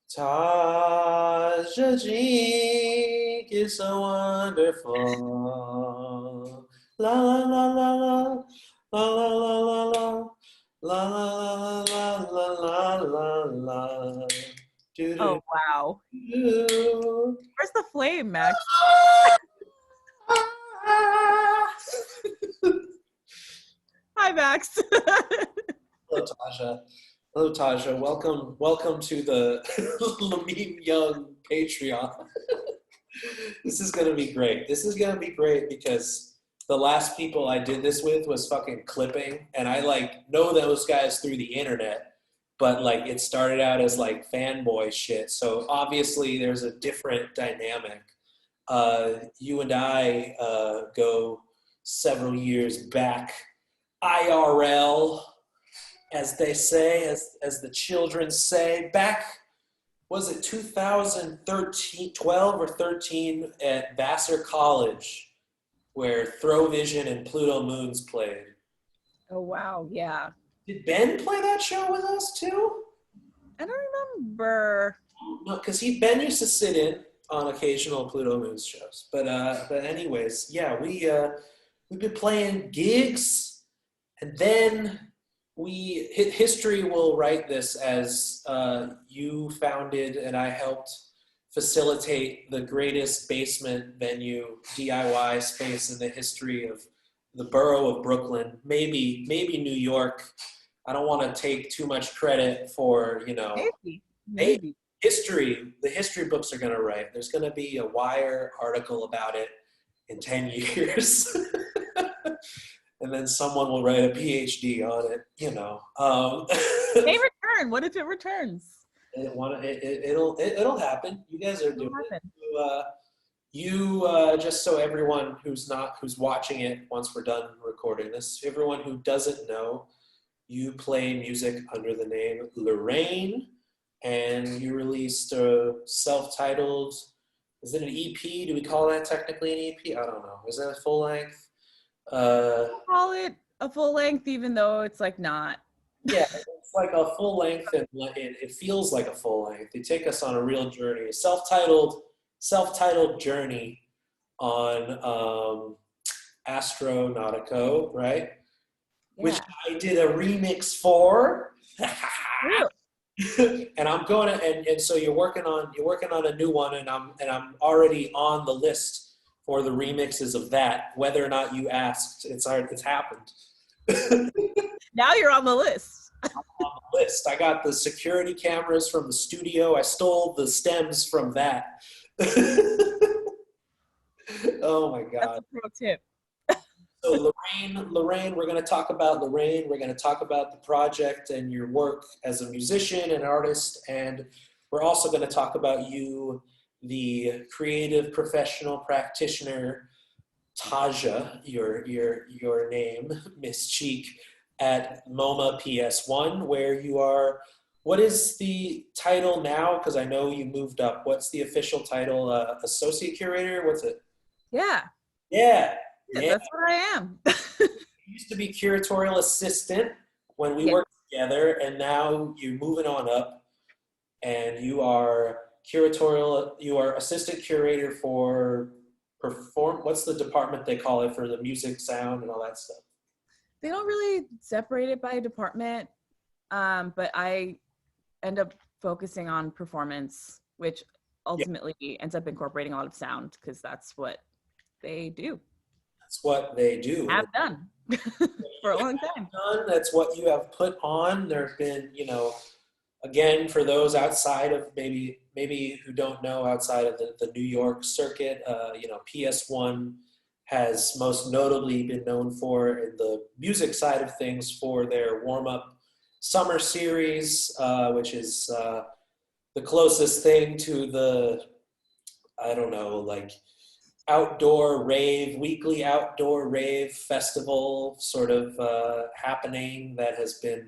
Taja Jean is so wonderful. La la la la la la la la la la la la la la la. Do do Oh, wow. do. Where's the flame, Max? Hi, Max. Hello, Taja. Hello, Taja. Welcome to the Lamine Young Patreon. This is gonna be great. This is gonna be great because the last people I did this with was fucking clipping, and I like know those guys through the internet, but like it started out as like fanboy shit. So obviously there's a different dynamic. You and I go several years back, IRL, as they say, as the children say, back was it 2013, 12 or 13 at Vassar College, where Throvision and Pluto Moons played. Oh, wow. Yeah. Did Ben play that show with us too? I don't remember. No, because Ben used to sit in on occasional Pluto Moons shows. But anyways, yeah, we've been playing gigs, and then history will write this as you founded and I helped facilitate the greatest basement venue DIY space in the history of the borough of Brooklyn, maybe New York. I don't want to take too much credit for, Maybe. hey, Maybe. the history books are going to write. There's going to be a Wire article about it in 10 years. And then someone will write a PhD on it. May return. What if it returns? It'll happen. You guys are doing it. Just so everyone who's watching it once we're done recording this, everyone who doesn't know, you play music under the name Lorraine, and you released a self-titled. Is it an EP? Do we call that technically an EP? I don't know. Is that a full length? Call it a full length, even though it's like not. Yeah, it's like a full length, and it feels like a full length. They take us on a real journey, a self-titled journey on Astronautico, right? Yeah. Which I did a remix for. And I'm going to, and so you're working on a new one, and I'm already on the list for the remixes of that. Whether or not you asked, it's happened. Now you're on the list. I'm on the list. I got the security cameras from the studio. I stole the stems from that. Oh my God. That's a pro tip. So Lorraine, we're going to talk about Lorraine. We're going to talk about the project and your work as a musician and artist. And we're also going to talk about you, the creative professional practitioner, Taja, your name, Miss Cheek, at MoMA PS1, where you are. What is the title now? Because I know you moved up. What's the official title? Associate curator? What's it? Yeah. Yeah. That's what I am. You used to be curatorial assistant when we worked together, and now you're moving on up, and you are assistant curator for what's the department they call it for the music, sound, and all that stuff? They don't really separate it by department, but I end up focusing on performance, which ultimately ends up incorporating a lot of sound because that's what they do. That's what they do. Have done for a long time. That's what you have put on. There have been, again, for those outside of maybe who don't know, outside of the New York circuit, PS1 has most notably been known for, in the music side of things, for their warm-up summer series, which is the closest thing to the, I don't know, like weekly outdoor rave festival sort of happening that has been,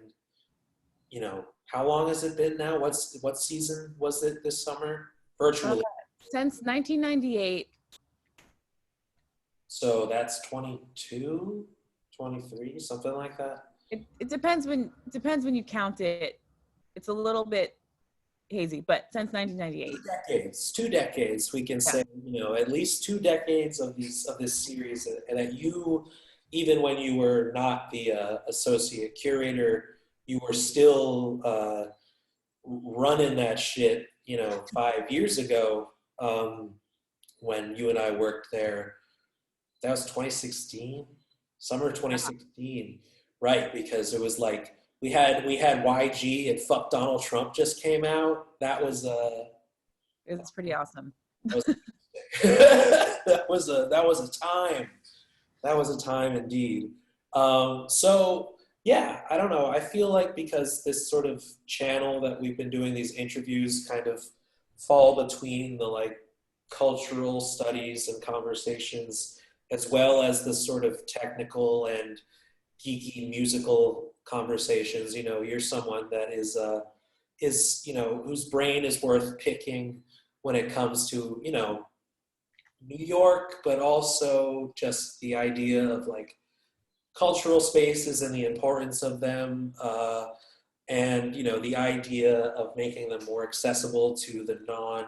how long has it been now? What season was it this summer? Virtually. Since 1998. So that's 22, 23, something like that. It depends when you count it. It's a little bit hazy, but since 1998. Two decades, we can Yeah. say, at least 2 decades of this series, and that you, even when you were not the associate curator, you were still running that shit, 5 years ago, when you and I worked there. That was 2016, summer 2016, right? Because it was like we had YG and Fuck Donald Trump just came out. It was pretty awesome. That was that was a time. That was a time indeed. So yeah, I don't know. I feel like because this sort of channel that we've been doing these interviews kind of fall between the like cultural studies and conversations as well as the sort of technical and geeky musical conversations. You're someone that is whose brain is worth picking when it comes to New York, but also just the idea of like cultural spaces and the importance of them, and the idea of making them more accessible to the non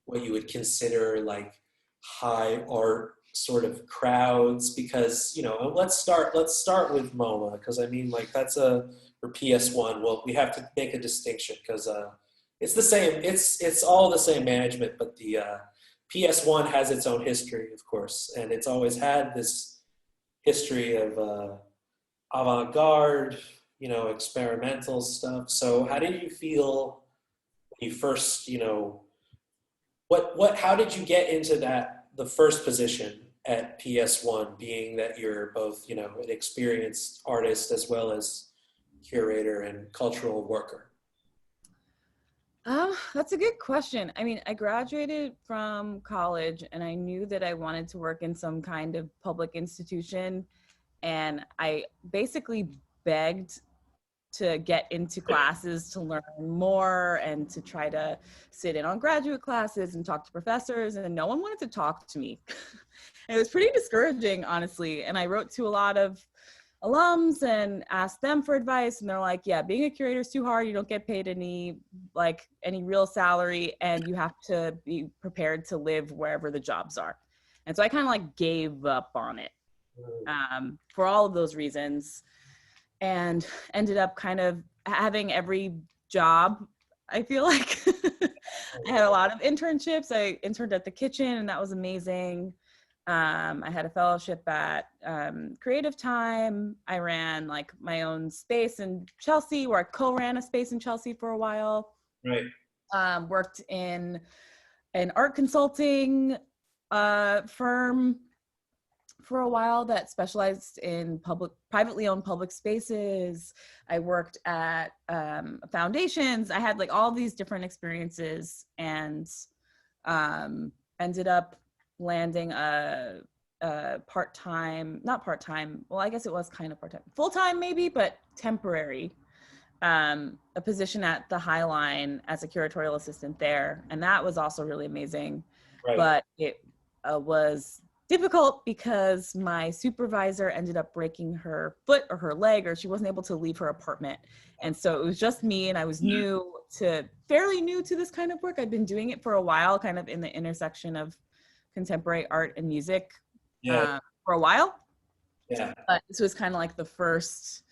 what you would consider like high art sort of crowds. Because let's start with MoMA, because I mean like that's a or PS1. Well, we have to make a distinction because it's the same. It's all the same management, but the PS1 has its own history, of course, and it's always had this history of avant-garde, experimental stuff. So, how did you feel when you first, how did you get into the first position at PS1, being that you're both, an experienced artist as well as curator and cultural worker? That's a good question. I mean, I graduated from college and I knew that I wanted to work in some kind of public institution. And I basically begged to get into classes to learn more and to try to sit in on graduate classes and talk to professors, and no one wanted to talk to me. It was pretty discouraging, honestly. And I wrote to a lot of alums and asked them for advice, and they're like, yeah, being a curator is too hard. You don't get paid any real salary, and you have to be prepared to live wherever the jobs are. And so I kind of like gave up on it for all of those reasons, and ended up kind of having every job. I feel like I had a lot of internships. I interned at the kitchen, and that was amazing. I had a fellowship at Creative Time. I ran like my own space in Chelsea, where I co-ran a space in Chelsea for a while. Right. Worked in an art consulting firm for a while that specialized in privately owned public spaces. I worked at foundations. I had like all these different experiences, and ended up landing a not part-time, well, I guess it was kind of part-time, full-time maybe, but temporary, a position at the High Line as a curatorial assistant there. And that was also really amazing. Right. But it was difficult because my supervisor ended up breaking her foot or her leg, or she wasn't able to leave her apartment. And so it was just me, and I was fairly new to this kind of work. I'd been doing it for a while, kind of in the intersection of contemporary art and music for a while. Yeah. But this was kind of like the first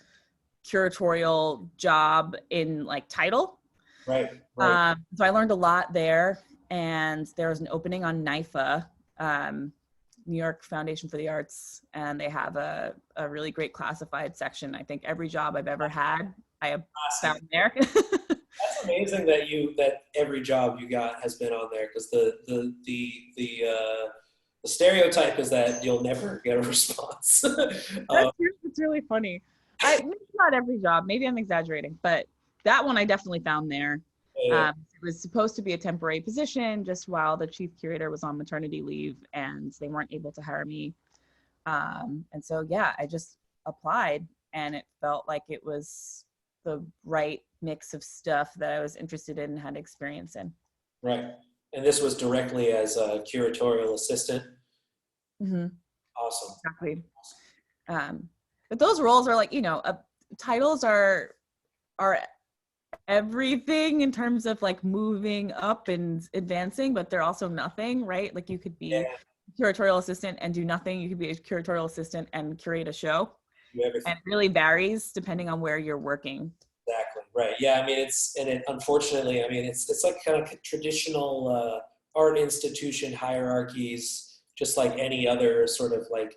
curatorial job in like title. Right. So I learned a lot there, and there was an opening on NYFA, New York Foundation for the Arts, and they have a really great classified section. I think every job I've ever had, I have found there. That's amazing that every job you got has been on there, because the stereotype is that you'll never get a response. It's really funny. Maybe not every job, maybe I'm exaggerating, but that one I definitely found there. Yeah. It was supposed to be a temporary position just while the chief curator was on maternity leave, and they weren't able to hire me. And so, yeah, I just applied, and it felt like it was the right mix of stuff that I was interested in and had experience in. Right. And this was directly as a curatorial assistant? Mm-hmm. Awesome. Exactly. But those roles are like, titles are everything in terms of like moving up and advancing, but they're also nothing, right? Like you could Yeah, be curatorial assistant and do nothing. You could be a curatorial assistant and curate a show. do everything. And it really varies depending on where you're working. Exactly. Right. Yeah. I mean, unfortunately, I mean, it's like kind of traditional art institution hierarchies, just like any other sort of like,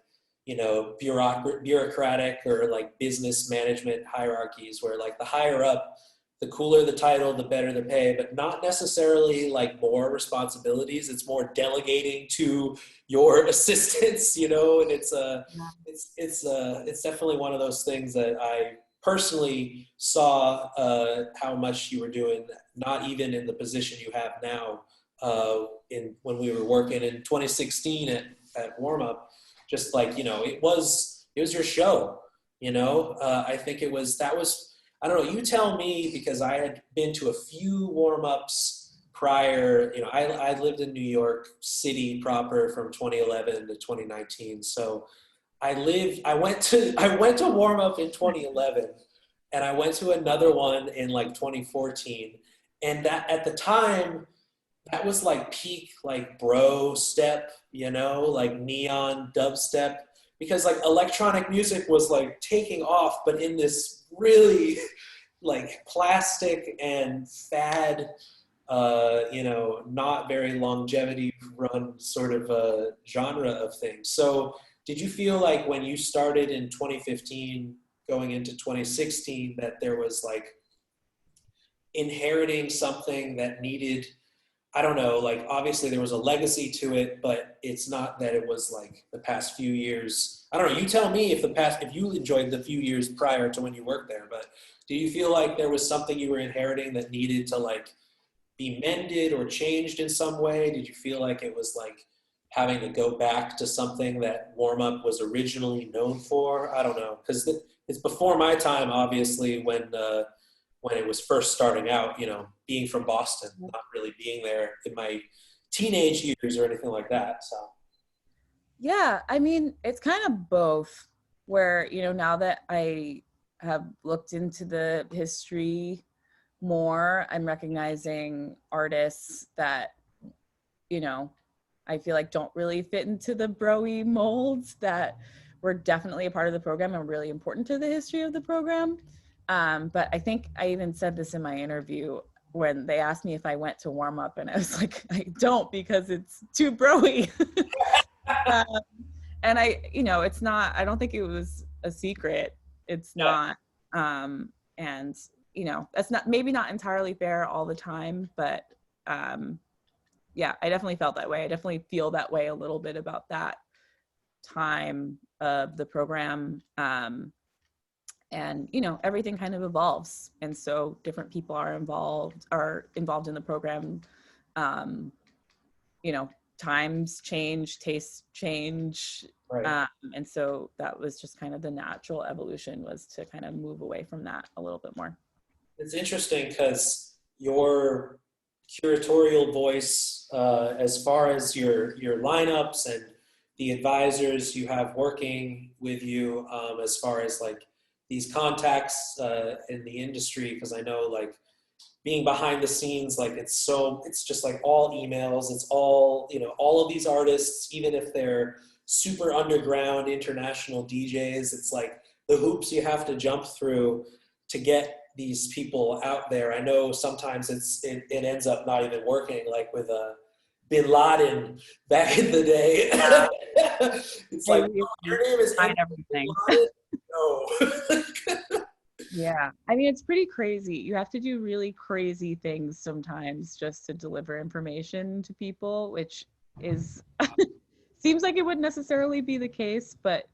bureaucratic or like business management hierarchies where like the higher up, the cooler the title, the better the pay, but not necessarily like more responsibilities. It's more delegating to your assistants, and it's definitely one of those things that I personally saw how much you were doing, not even in the position you have now, in when we were working in 2016 at Warm Up, just like it was your show. I think that was, I don't know. You tell me, because I had been to a few Warm Ups prior. I lived in New York City proper from 2011 to 2019, so I went to warm up in 2011, and I went to another one in like 2014. And that at the time, that was like peak like bro step, like neon dubstep, because like electronic music was like taking off, but in this really like plastic and fad, not very longevity run sort of genre of things. So did you feel like when you started in 2015 going into 2016 that there was like inheriting something that needed, I don't know, like obviously there was a legacy to it, but it's not that it was like the past few years. I don't know, you tell me if you enjoyed the few years prior to when you worked there, but do you feel like there was something you were inheriting that needed to like be mended or changed in some way? Did you feel like it was like having to go back to something that Warm Up was originally known for? I don't know, because it's before my time, obviously, when it was first starting out. Being from Boston, not really being there in my teenage years or anything like that. So Yeah, I mean, it's kind of both, where, now that I have looked into the history more, I'm recognizing artists that, I feel like don't really fit into the broy molds that were definitely a part of the program and really important to the history of the program. But I think I even said this in my interview when they asked me if I went to Warm Up, and I was like, I don't, because it's too broy. um, and it's not, I don't think it was a secret. It's yeah, not. And, that's not, maybe not entirely fair all the time, but yeah, I definitely felt that way. I definitely feel that way a little bit about that time of the program. And everything kind of evolves, and so different people are involved in the program. um, Times change, tastes change. right. And so that was just kind of the natural evolution, was to kind of move away from that a little bit more. It's interesting because your curatorial voice, as far as your lineups and the advisors you have working with you, as far as like these contacts in the industry, because I know like being behind the scenes, like it's just like all emails. It's all of these artists, even if they're super underground international DJs, it's like the hoops you have to jump through to get these people out there. I know sometimes it ends up not even working, like with Bin Laden back in the day. Yeah, It's I like, really your name is tried Bin everything. Laden? No. Yeah, I mean, it's pretty crazy. You have to do really crazy things sometimes just to deliver information to people, which is seems like it wouldn't necessarily be the case, but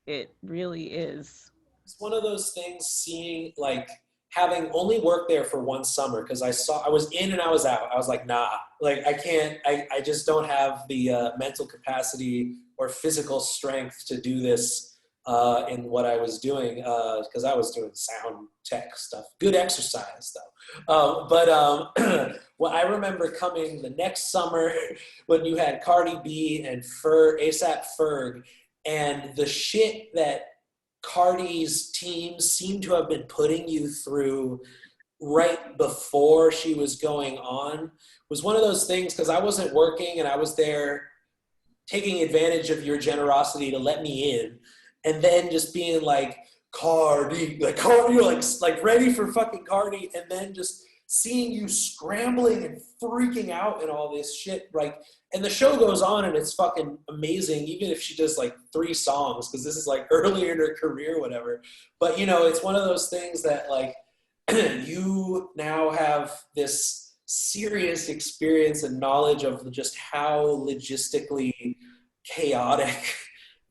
it really is. It's one of those things, seeing like having only worked there for one summer, because I was in and I was out. I was like, nah, like I can't, I just don't have the mental capacity or physical strength to do this in what I was doing, because I was doing sound tech stuff. Good exercise though. Well, I remember coming the next summer when you had Cardi B and ASAP Ferg, and the shit that Cardi's team seemed to have been putting you through right before she was going on was one of those things, because I wasn't working and I was there taking advantage of your generosity to let me in, and then just being like Cardi, like Cardi, you're like ready for fucking Cardi, and then just seeing you scrambling and freaking out and all this shit, like, and the show goes on and it's fucking amazing, even if she does like 3 songs, because this is like earlier in her career, whatever. But you know, it's one of those things that like you now have this serious experience and knowledge of just how logistically chaotic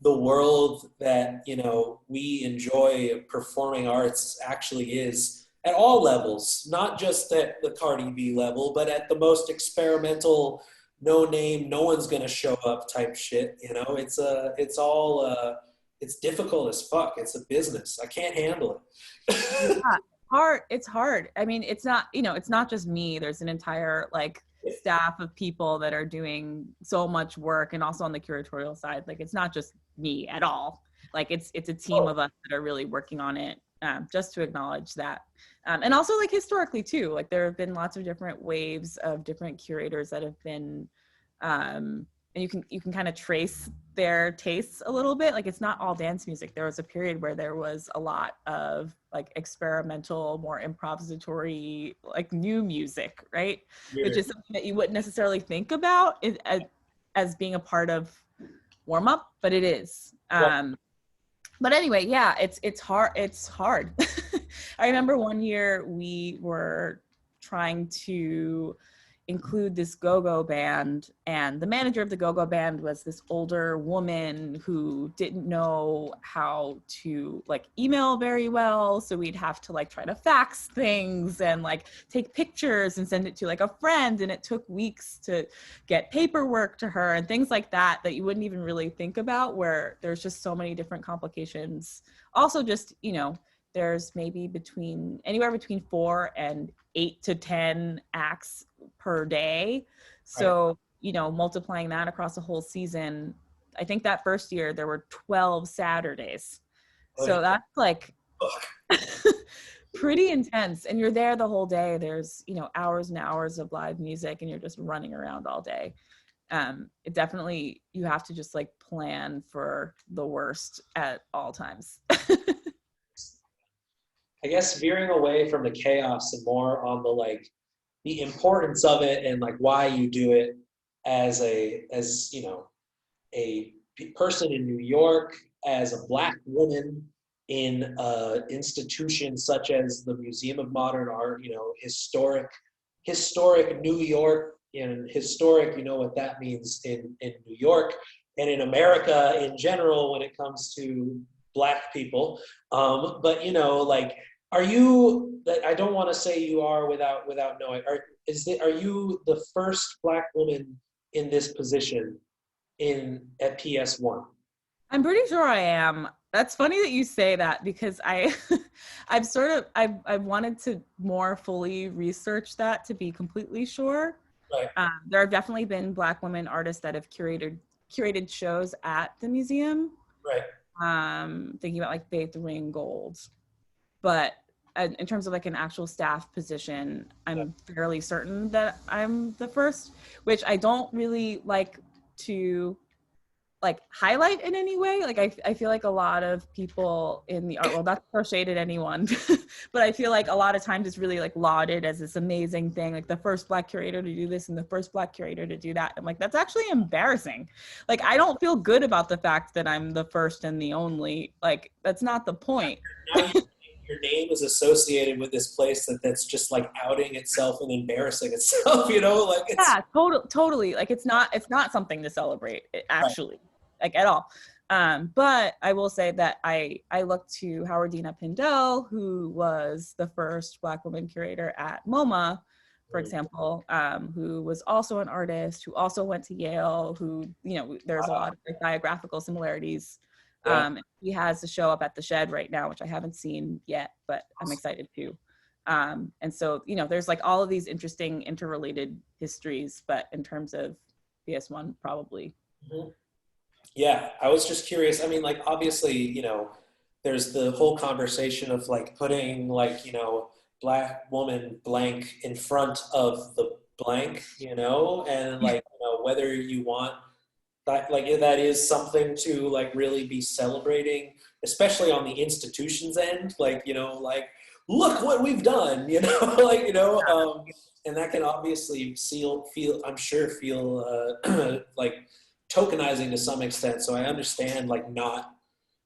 the world that, you know, we enjoy performing arts actually is at all levels, not just at the Cardi B level, but at the most experimental, no name, no one's gonna show up type shit. You know, it's all it's difficult as fuck. It's a business. I can't handle Yeah, it. hard. It's hard. I mean, it's not, you know, it's not just me. There's an entire like staff of people that are doing so much work, and also on the curatorial side. Like, it's not just me at all. Like, it's a team of us that are really working on it. Just to acknowledge that. And also, like, historically too, like there have been lots of different waves of different curators that have been, and you can kind of trace their tastes a little bit. Like, it's not all dance music. There was a period where there was a lot of like experimental, more improvisatory, like new music, right? Which is something that you wouldn't necessarily think about as being a part of warm up, but it is. But anyway, yeah, it's hard. It's hard. I remember one year we were trying to include this go-go band, and the manager of the go-go band was this older woman who didn't know how to like email very well, so we'd have to like try to fax things and like take pictures and send it to like a friend, and it took weeks to get paperwork to her and things like that you wouldn't even really think about, where there's just so many different complications. Also, just, you know, there's maybe anywhere between 4 and 8 to 10 acts per day. So, right, you know, multiplying that across a whole season, I think that first year there were 12 Saturdays. So that's like pretty intense. And you're there the whole day. There's, you know, hours and hours of live music, and you're just running around all day. It definitely, you have to just like plan for the worst at all times. I guess veering away from the chaos and more on the like the importance of it and like why you do it as you know, a person in New York, as a Black woman in an institution such as the Museum of Modern Art, you know, historic New York, and historic, you know what that means in New York and in America in general when it comes to Black people. But you know, like, are you? I don't want to say you are without knowing. Are you the first Black woman in this position at PS1? I'm pretty sure I am. That's funny that you say that, because I've wanted to more fully research that to be completely sure. Right. There have definitely been Black women artists that have curated shows at the museum. Right. Thinking about like Faith Ringgold, but in terms of like an actual staff position, I'm fairly certain that I'm the first, which I don't really like to like highlight in any way. Like I feel like a lot of people in the art world, not to throw shade at anyone, but I feel like a lot of times it's really like lauded as this amazing thing, like the first Black curator to do this and the first Black curator to do that. I'm like, that's actually embarrassing. Like, I don't feel good about the fact that I'm the first and the only. Like, that's not the point. Now your name is associated with this place that's just like outing itself and embarrassing itself, you know, like it's, yeah, totally. Like, it's not something to celebrate, actually, like, at all. But I will say that I look to Howardina Pindell, who was the first Black woman curator at MoMA, for example, who was also an artist, who also went to Yale, who, you know, there's a lot of like biographical similarities. He has a show up at the Shed right now, which I haven't seen yet, but I'm excited to. And so, you know, there's like all of these interesting interrelated histories, but in terms of PS1, probably. Mm-hmm. Yeah, I was just curious. I mean, like, obviously, you know, there's the whole conversation of like putting like, you know, black woman blank in front of the blank, and like, whether you want that, like, that is something to like really be celebrating, especially on the institution's end, like, like, look what we've done, like, and that can obviously feel, I'm sure, feel like tokenizing to some extent. So I understand like not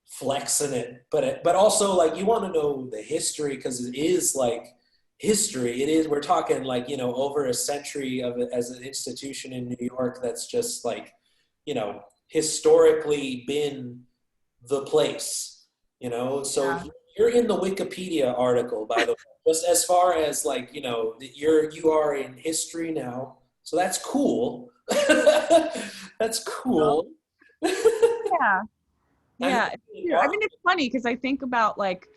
flexing it, but also like you want to know the history, because it is like history. It is, we're talking like, over a century of it as an institution in New York that's just like, historically been the place, so Yeah. you're in the Wikipedia article, by the way, just as far as like, you are in history now, so that's cool. That's cool. Yeah. I Yeah. mean, I mean, it's funny because I think about like,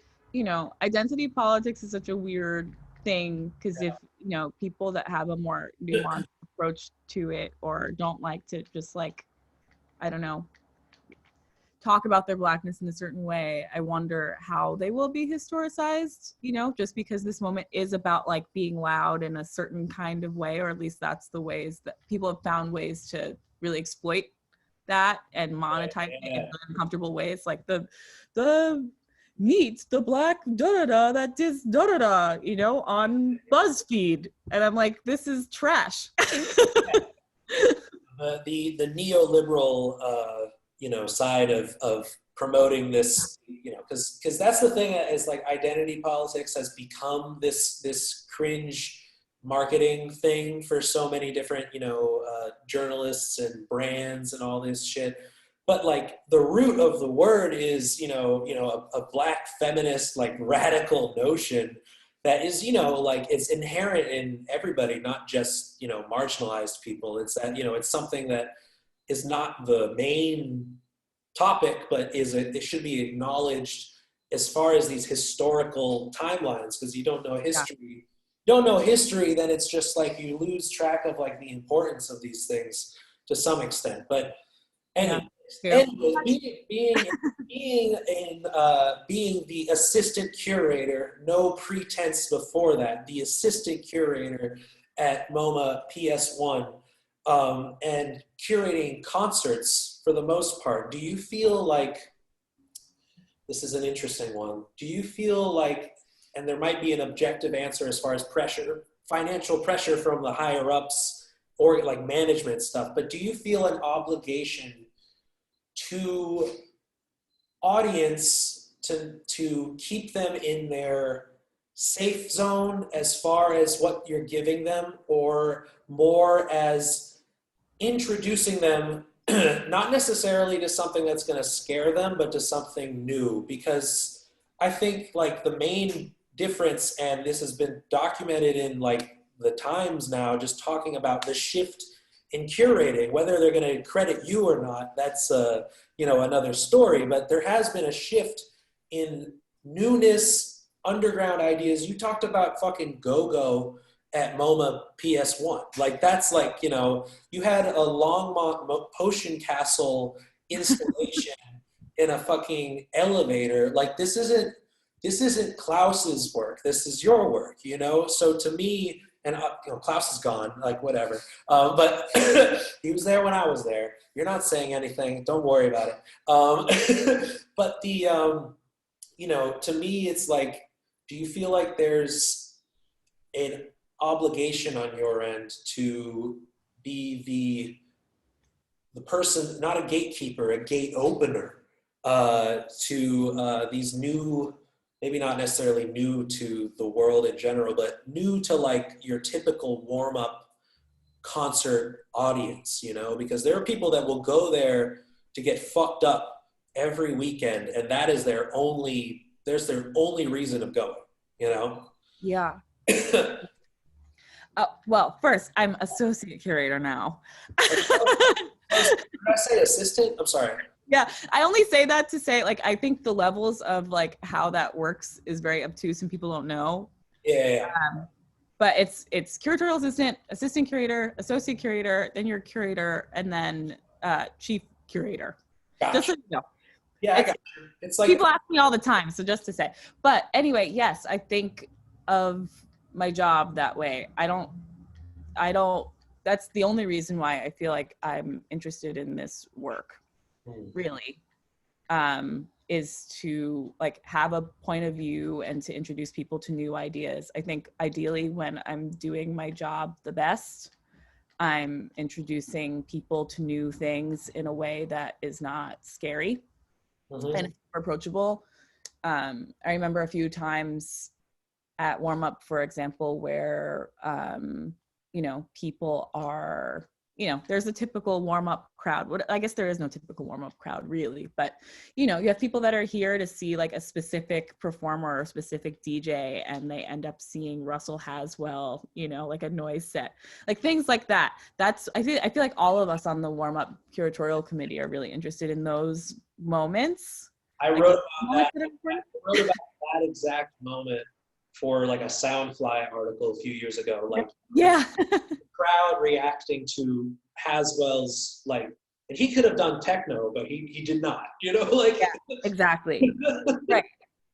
identity politics is such a weird thing because if, people that have a more nuanced approach to it or don't like to just like, I don't know, talk about their blackness in a certain way, I wonder how they will be historicized, just because this moment is about like being loud in a certain kind of way, or at least that's the ways that people have found ways to really exploit that and monetize it in uncomfortable ways, like the meet the black da da da that is da da da, on BuzzFeed, and I'm like, this is trash. The neoliberal side of promoting this, because that's the thing, is like identity politics has become this cringe marketing thing for so many different journalists and brands and all this shit. But like the root of the word is a black feminist like radical notion that is, like it's inherent in everybody, not just, marginalized people. It's that, it's something that is not the main topic, but it should be acknowledged as far as these historical timelines, because you don't know history. Don't know history, then it's just like you lose track of like the importance of these things to some extent. But anyway, being the assistant curator, no pretense before that, the assistant curator at MoMA PS1, and curating concerts for the most part, do you feel like, this is an interesting one, do you feel like, and there might be an objective answer as far as pressure, financial pressure from the higher ups or like management stuff, but do you feel an obligation to audience to keep them in their safe zone as far as what you're giving them, or more as introducing them not necessarily to something that's going to scare them, but to something new? Because I think like the main difference, and this has been documented in like the Times now, just talking about the shift in curating, whether they're going to credit you or not, that's another story. But there has been a shift in newness, underground ideas. You talked about fucking go-go at MoMA PS1. Like that's like, you had a Longmont Potion Castle installation in a fucking elevator. Like this isn't Klaus's work. This is your work, So to me, and Klaus is gone, like whatever. But he was there when I was there. You're not saying anything. Don't worry about it. But to me, it's like, do you feel like there's an obligation on your end to be the person, not a gatekeeper, a gate opener to these new, maybe not necessarily new to the world in general, but new to like your typical warm-up concert audience, because there are people that will go there to get fucked up every weekend, and that is their only reason of going, Yeah. Well, first, I'm associate curator now. Did I say assistant? I'm sorry. Yeah, I only say that to say, like, I think the levels of like how that works is very obtuse and people don't know. Yeah. But it's curatorial assistant, assistant curator, associate curator, then your curator, and then chief curator. Gotcha. Just so you know. Yeah, I got you. It's like people ask me all the time, so just to say. But anyway, yes, I think of my job that way. I don't, that's the only reason why I feel like I'm interested in this work, really, is to like have a point of view and to introduce people to new ideas. I think ideally when I'm doing my job the best, I'm introducing people to new things in a way that is not scary and approachable. I remember a few times at warm up, for example, where, people are, there's a typical warm up crowd. I guess there is no typical warm up crowd really, but, you have people that are here to see like a specific performer or a specific DJ, and they end up seeing Russell Haswell, like a noise set, like things like that. I feel like all of us on the warm up curatorial committee are really interested in those moments. I wrote about that exact moment for like a Soundfly article a few years ago. Like, yeah, the crowd reacting to Haswell's, like, and he could have done techno, but he did not. Like, yeah, exactly.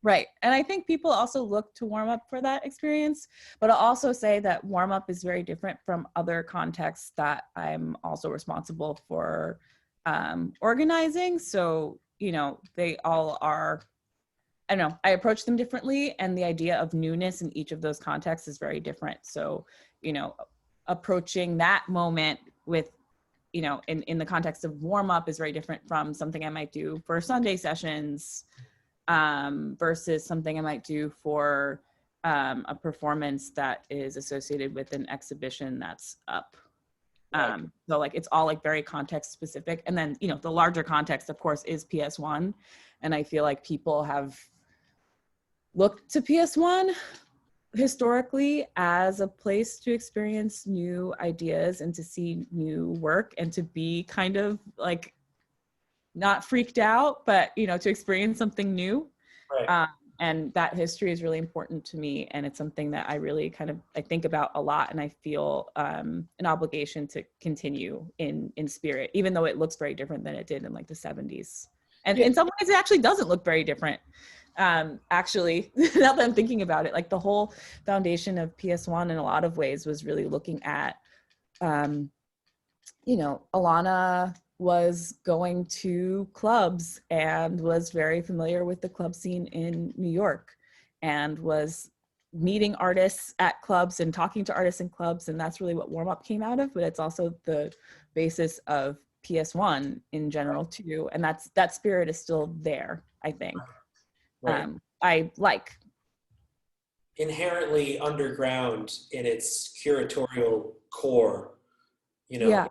Right. And I think people also look to warm up for that experience, but I'll also say that warm up is very different from other contexts that I'm also responsible for organizing. So, they all are, I don't know, I approach them differently, and the idea of newness in each of those contexts is very different. So, approaching that moment with, in the context of warm up is very different from something I might do for Sunday sessions, versus something I might do for a performance that is associated with an exhibition that's up. So like it's all like very context specific. And then, the larger context, of course, is PS1. And I feel like people have looked to PS1 historically as a place to experience new ideas and to see new work and to be kind of like not freaked out, but, to experience something new. right. And that history is really important to me. And it's something that I really I think about a lot. And I feel an obligation to continue in spirit, even though it looks very different than it did in like the 70s. And in some ways it actually doesn't look very different. Actually, now that I'm thinking about it, like the whole foundation of PS1 in a lot of ways was really looking at, Alana was going to clubs and was very familiar with the club scene in New York and was meeting artists at clubs and talking to artists in clubs. And that's really what Warm Up came out of, but it's also the basis of PS1 in general too. And that spirit is still there, I think. Right. I like. Inherently underground in its curatorial core, Yeah.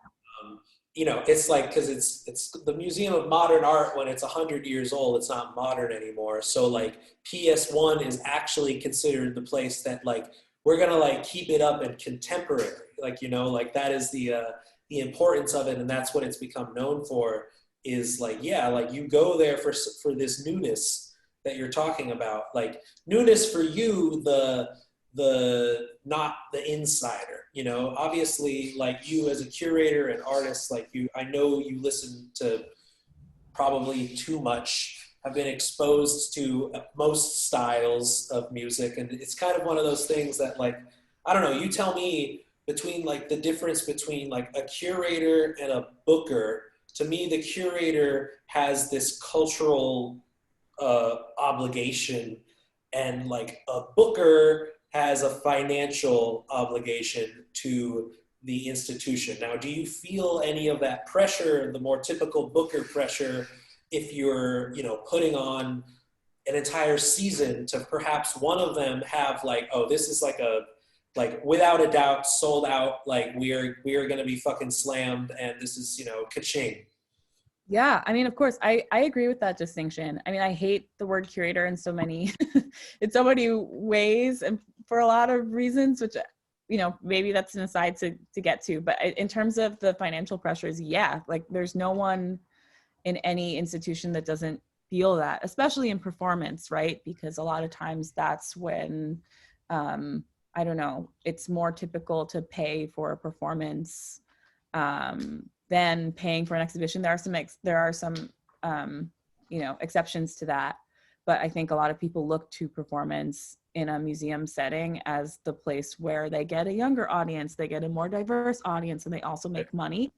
It's like, because it's the Museum of Modern Art. When it's 100 years old, it's not modern anymore. So like PS1 is actually considered the place that like we're gonna like keep it up and contemporary, like like that is the importance of it, and that's what it's become known for. Is like, yeah, like you go there for this newness that you're talking about, like newness for you, the not the insider, obviously, like you as a curator and artist, like I know you listen to probably too much, have been exposed to most styles of music, and it's kind of one of those things that, like, I don't know, you tell me, between like the difference between like a curator and a booker. To me, the curator has this cultural obligation, and like a booker has a financial obligation to the institution. Now, do you feel any of that pressure, the more typical booker pressure, if you're, putting on an entire season to perhaps one of them have like, oh, this is like without a doubt sold out, like we are going to be fucking slammed, and this is, ka-ching. Yeah, I mean, of course, I agree with that distinction. I mean, I hate the word curator in so many ways and for a lot of reasons, which, maybe that's an aside to get to. But in terms of the financial pressures, yeah, like there's no one in any institution that doesn't feel that, especially in performance, right? Because a lot of times that's when, I don't know, it's more typical to pay for a performance than paying for an exhibition. There are some exceptions to that, but I think a lot of people look to performance in a museum setting as the place where they get a younger audience, they get a more diverse audience, and they also make money.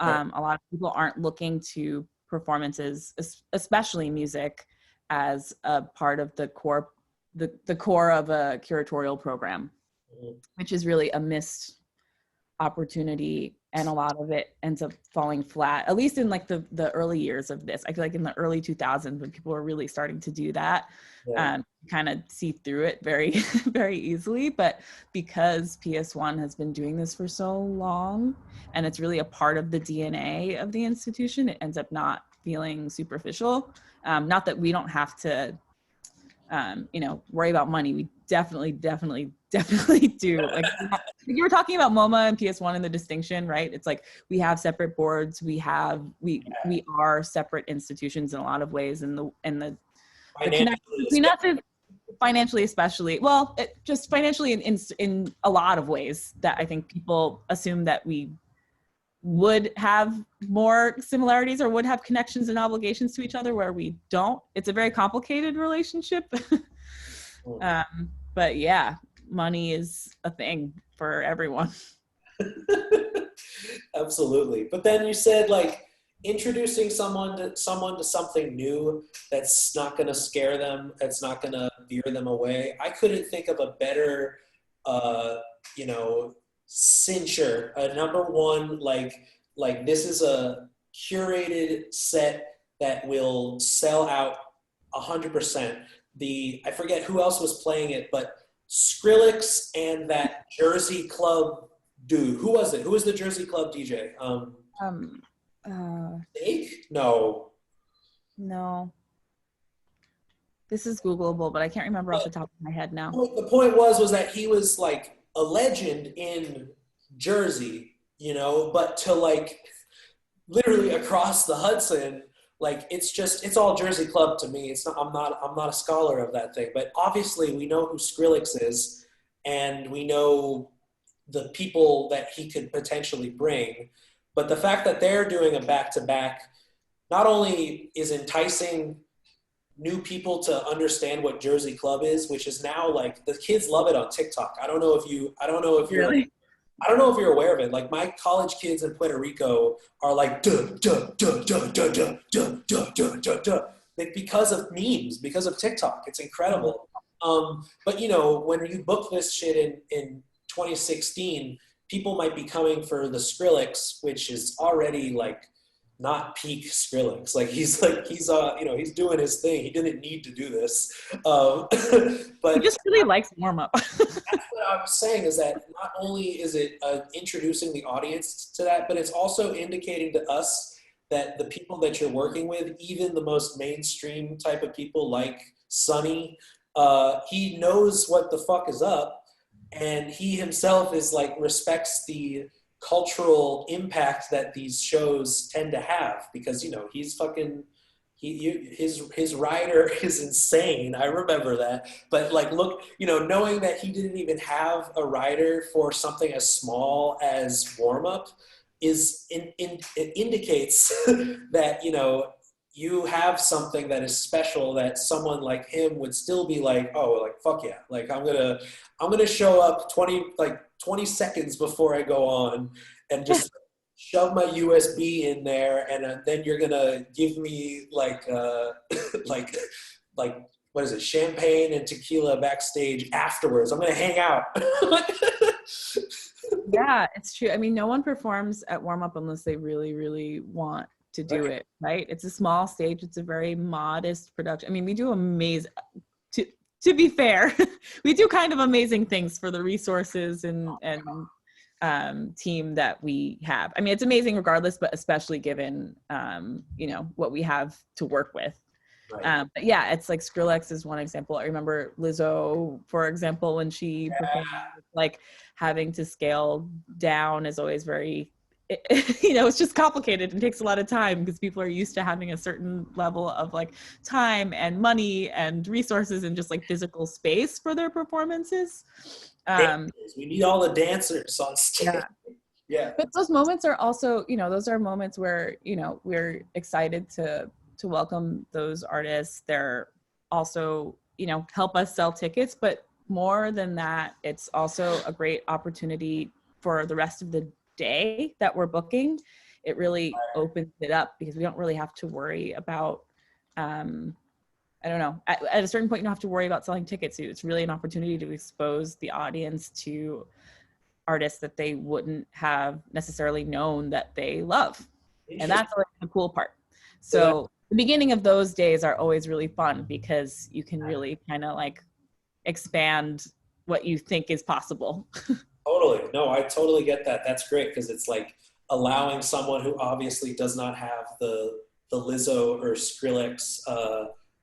Right. A lot of people aren't looking to performances, especially music, as a part of the core, the core of a curatorial program, Mhm. which is really a missed opportunity, and a lot of it ends up falling flat, at least in like the early years of this. I feel like in the early 2000s, when people were really starting to do that, Yeah. kind of see through it very very easily. But because PS1 has been doing this for so long, and it's really a part of the DNA of the institution, it ends up not feeling superficial. Not that we don't have to worry about money. We definitely do. Like you were talking about MoMA and PS1 and the distinction, right? It's like we have separate boards. We are separate institutions in a lot of ways, and the connection Financially, between us is financially, especially just financially in a lot of ways that I think people assume that we would have more similarities or would have connections and obligations to each other, where we don't. It's a very complicated relationship. But yeah, money is a thing for everyone. absolutely. But then you said like introducing someone to something new that's not going to scare them, that's not going to veer them away. I couldn't think of a better, uh, you know, cincher, a number one like this is a curated set that will sell out 100%. I forget who else was playing it, but Skrillex and that Jersey Club dude. Who was it? Who was the Jersey Club DJ? Um, Snake? No. no, this is Googleable, but I can't remember off the top of my head now. The point was that he was like a legend in Jersey, but to like literally across the Hudson, like it's all Jersey Club to me. It's not I'm not a scholar of that thing, but obviously we know who Skrillex is, and we know the people that he could potentially bring. But the fact that they're doing a back to back not only is enticing new people to understand what Jersey Club is, which is now like the kids love it on TikTok. Really? I don't know if you're aware of it. Like my college kids in Puerto Rico are like duh duh duh duh duh duh duh duh duh duh duh, like because of memes, because of TikTok. It's incredible. But when you book this shit in 2016, people might be coming for the Skrillex, which is already like not peak Skrillex. He's he's doing his thing. He didn't need to do this. He But just really likes warm up. that's what I was saying, is that not only is it introducing the audience to that, but it's also indicating to us that the people that you're working with, even the most mainstream type of people like Sonny, he knows what the fuck is up, and he himself is like respects the cultural impact that these shows tend to have, because he's fucking his rider is insane. I remember that. But like, look, knowing that he didn't even have a rider for something as small as warm up it indicates that you have something that is special, that someone like him would still be like, oh, like fuck yeah, like I'm gonna show up 20 seconds before I go on and just shove my USB in there, and then you're gonna give me like like what is it, champagne and tequila backstage afterwards. I'm gonna hang out. Yeah, it's true. I mean, no one performs at warm up unless they really, really want to do it, right? It's a small stage. It's a very modest production. I mean, we do amazing, to be fair, we do kind of amazing things for the resources and team that we have. I mean, it's amazing regardless, but especially given, what we have to work with. Right. But yeah, it's like Skrillex is one example. I remember Lizzo, for example, when she performed, like having to scale down is always very, it's just complicated and takes a lot of time because people are used to having a certain level of like time and money and resources and just like physical space for their performances. We need all the dancers on stage. Yeah. But those moments are also, those are moments where, we're excited to welcome those artists. They're also, help us sell tickets, but more than that, it's also a great opportunity for the rest of the day that we're booking. It really opens it up because we don't really have to worry about, I don't know, at a certain point, you don't have to worry about selling tickets. It's really an opportunity to expose the audience to artists that they wouldn't have necessarily known that they love. And that's like the cool part. So the beginning of those days are always really fun because you can really kind of like expand what you think is possible. Totally. No, I totally get that. That's great because it's like allowing someone who obviously does not have the Lizzo or Skrillex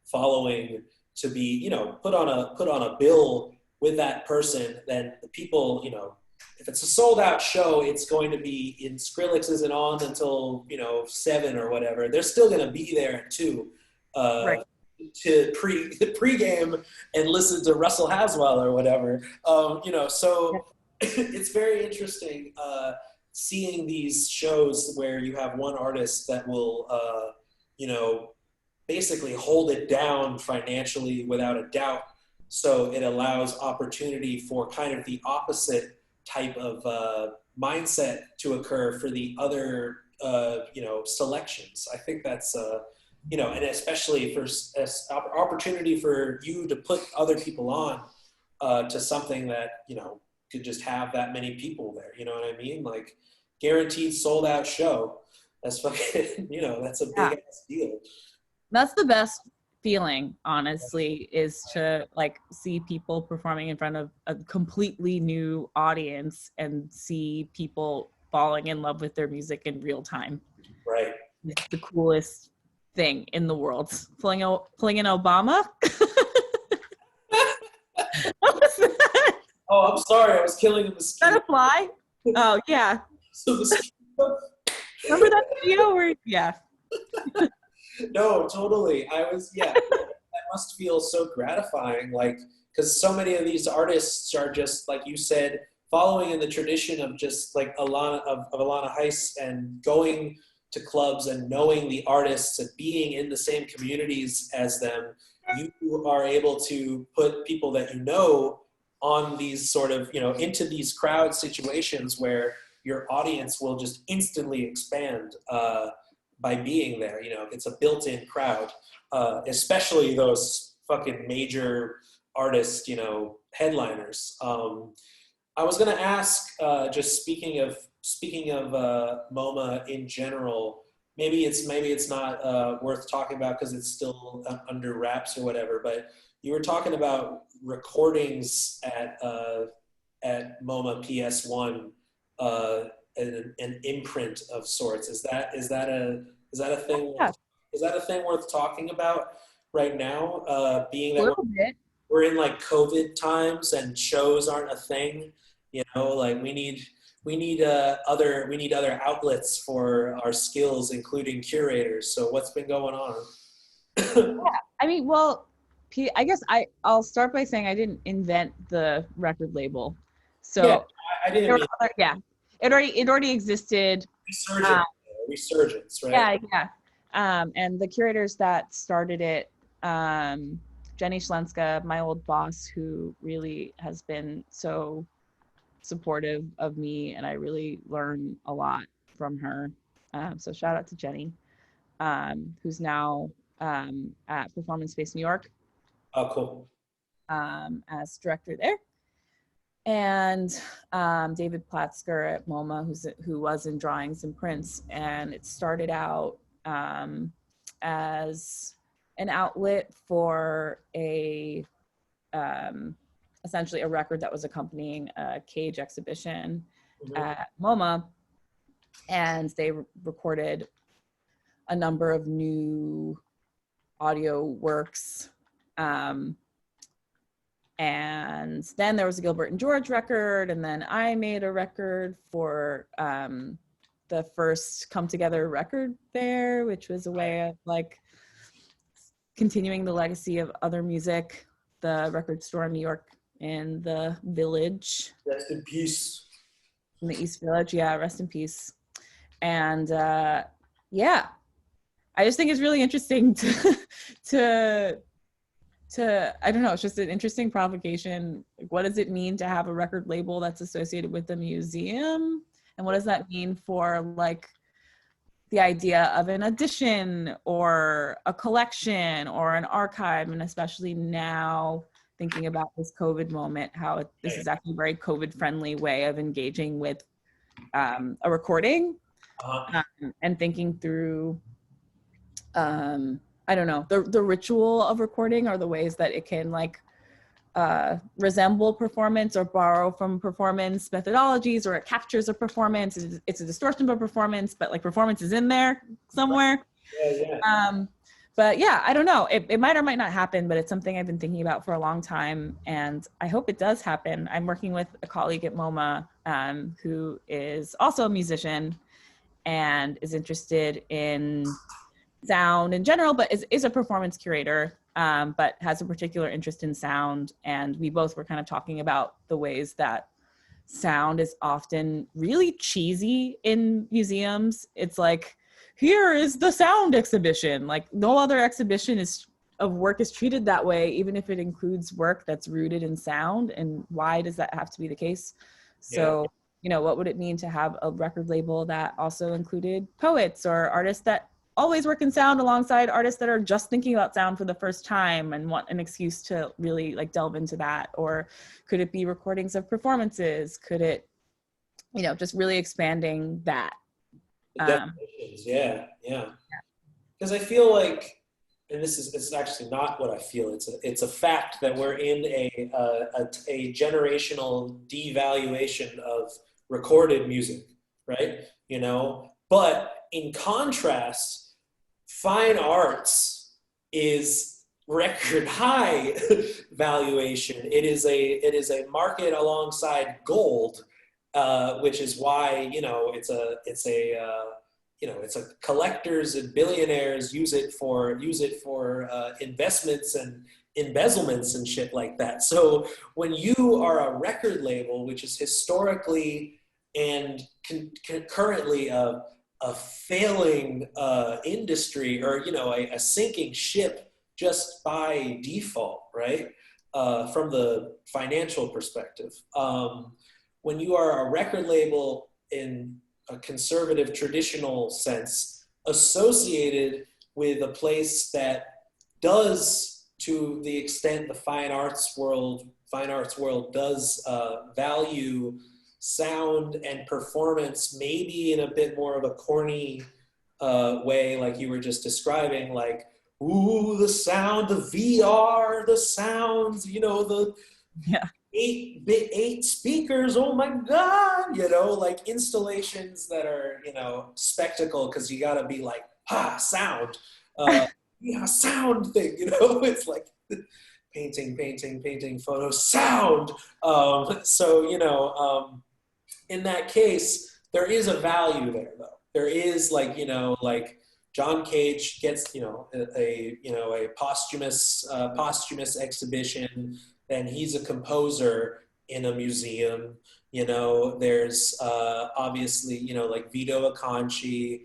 following to be, you know, put on a bill with that person. Then the people, you know, if it's a sold out show, it's going to be in Skrillex isn't on until, you know, 7 or whatever. They're still going to be there at 2. Right. To pregame and listen to Russell Haswell or whatever, you know. So it's very interesting seeing these shows where you have one artist that will, you know, basically hold it down financially without a doubt. So it allows opportunity for kind of the opposite type of mindset to occur for the other, you know, selections. I think that's, you know, and especially for opportunity for you to put other people on to something that, you know, could just have that many people there. You know what I mean? Like guaranteed sold out show. That's fucking, you know, that's a big ass deal. That's the best feeling, honestly, is to like see people performing in front of a completely new audience and see people falling in love with their music in real time. Right. It's the coolest thing in the world. Pulling in Obama. What was that? Oh, I'm sorry. I was killing a mosquito. Is that a fly? Oh yeah. So mosquito. Remember that video where? Yeah. No, totally. I was, yeah. That must feel so gratifying, like, because so many of these artists are just, like you said, following in the tradition of just like Alana Heiss and going to clubs and knowing the artists and being in the same communities as them. You are able to put people that you know on these sort of, you know, into these crowd situations where your audience will just instantly expand by being there. You know, it's a built-in crowd, especially those fucking major artist, you know, headliners. I was gonna ask, just speaking of MoMA in general, maybe it's not worth talking about because it's still under wraps or whatever. But you were talking about recordings at MoMA PS1, an imprint of sorts. Is that a thing? Yeah. Is that a thing worth talking about right now? Being A that little bit. we're in like COVID times and shows aren't a thing, you know, like we need other outlets for our skills, including curators. So what's been going on? Yeah. I mean, well, I guess I'll start by saying I didn't invent the record label. So Yeah, I didn't mean yeah. It already existed. resurgence, right? Yeah. And the curators that started it, Jenny Schlenska, my old boss, who really has been so supportive of me, and I really learn a lot from her. So shout out to Jenny, who's now at Performance Space New York. Oh, cool. As director there. And David Platzker at MoMA, who was in Drawings and Prints. And it started out as an outlet for essentially a record that was accompanying a cage exhibition at MoMA. And they recorded a number of new audio works. And then there was a Gilbert and George record, and then I made a record for the first Come Together record fair, which was a way of like continuing the legacy of other music. The record store in New York in the Village. Rest in peace. In the East Village, yeah, rest in peace. And yeah, I just think it's really interesting to I don't know, it's just an interesting provocation. Like, what does it mean to have a record label that's associated with a museum? And what does that mean for like the idea of an edition or a collection or an archive? And especially now thinking about this COVID moment, how this is actually a very COVID friendly way of engaging with a recording, and thinking through I don't know, the ritual of recording, or the ways that it can like resemble performance or borrow from performance methodologies, or it captures a performance. It's a distortion of a performance, but like performance is in there somewhere. But yeah, I don't know. It might or might not happen, but it's something I've been thinking about for a long time, and I hope it does happen. I'm working with a colleague at MoMA who is also a musician and is interested in sound in general, but is a performance curator, but has a particular interest in sound. And we both were kind of talking about the ways that sound is often really cheesy in museums. It's like, here is the sound exhibition. Like no other exhibition of work is treated that way, even if it includes work that's rooted in sound. And why does that have to be the case? So, you know, what would it mean to have a record label that also included poets or artists that always work in sound alongside artists that are just thinking about sound for the first time and want an excuse to really like delve into that? Or could it be recordings of performances? Could it, you know, just really expanding that? Definitions, yeah. Because I feel like, and it's actually not what I feel. It's a fact that we're in a generational devaluation of recorded music, right? You know, but in contrast, fine arts is record high valuation. It is a market alongside gold, which is why, you know, it's a collectors and billionaires use it for investments and embezzlements and shit like that. So when you are a record label, which is historically and currently a failing industry, or, you know, a sinking ship just by default, right? From the financial perspective. When you are a record label in a conservative, traditional sense, associated with a place that does, to the extent the fine arts world does value sound and performance, maybe in a bit more of a corny way, like you were just describing, like, ooh, the sound, the VR, the sounds, you know, the 8 speakers, oh my God, you know, like installations that are, you know, spectacle, because you got to be like, sound, sound thing, you know, it's like painting, photo, sound. So, you know, in that case, there is a value there, though. There is, like, you know, like John Cage gets, you know, a posthumous exhibition, then he's a composer in a museum. You know, there's obviously, you know, like Vito Acconci,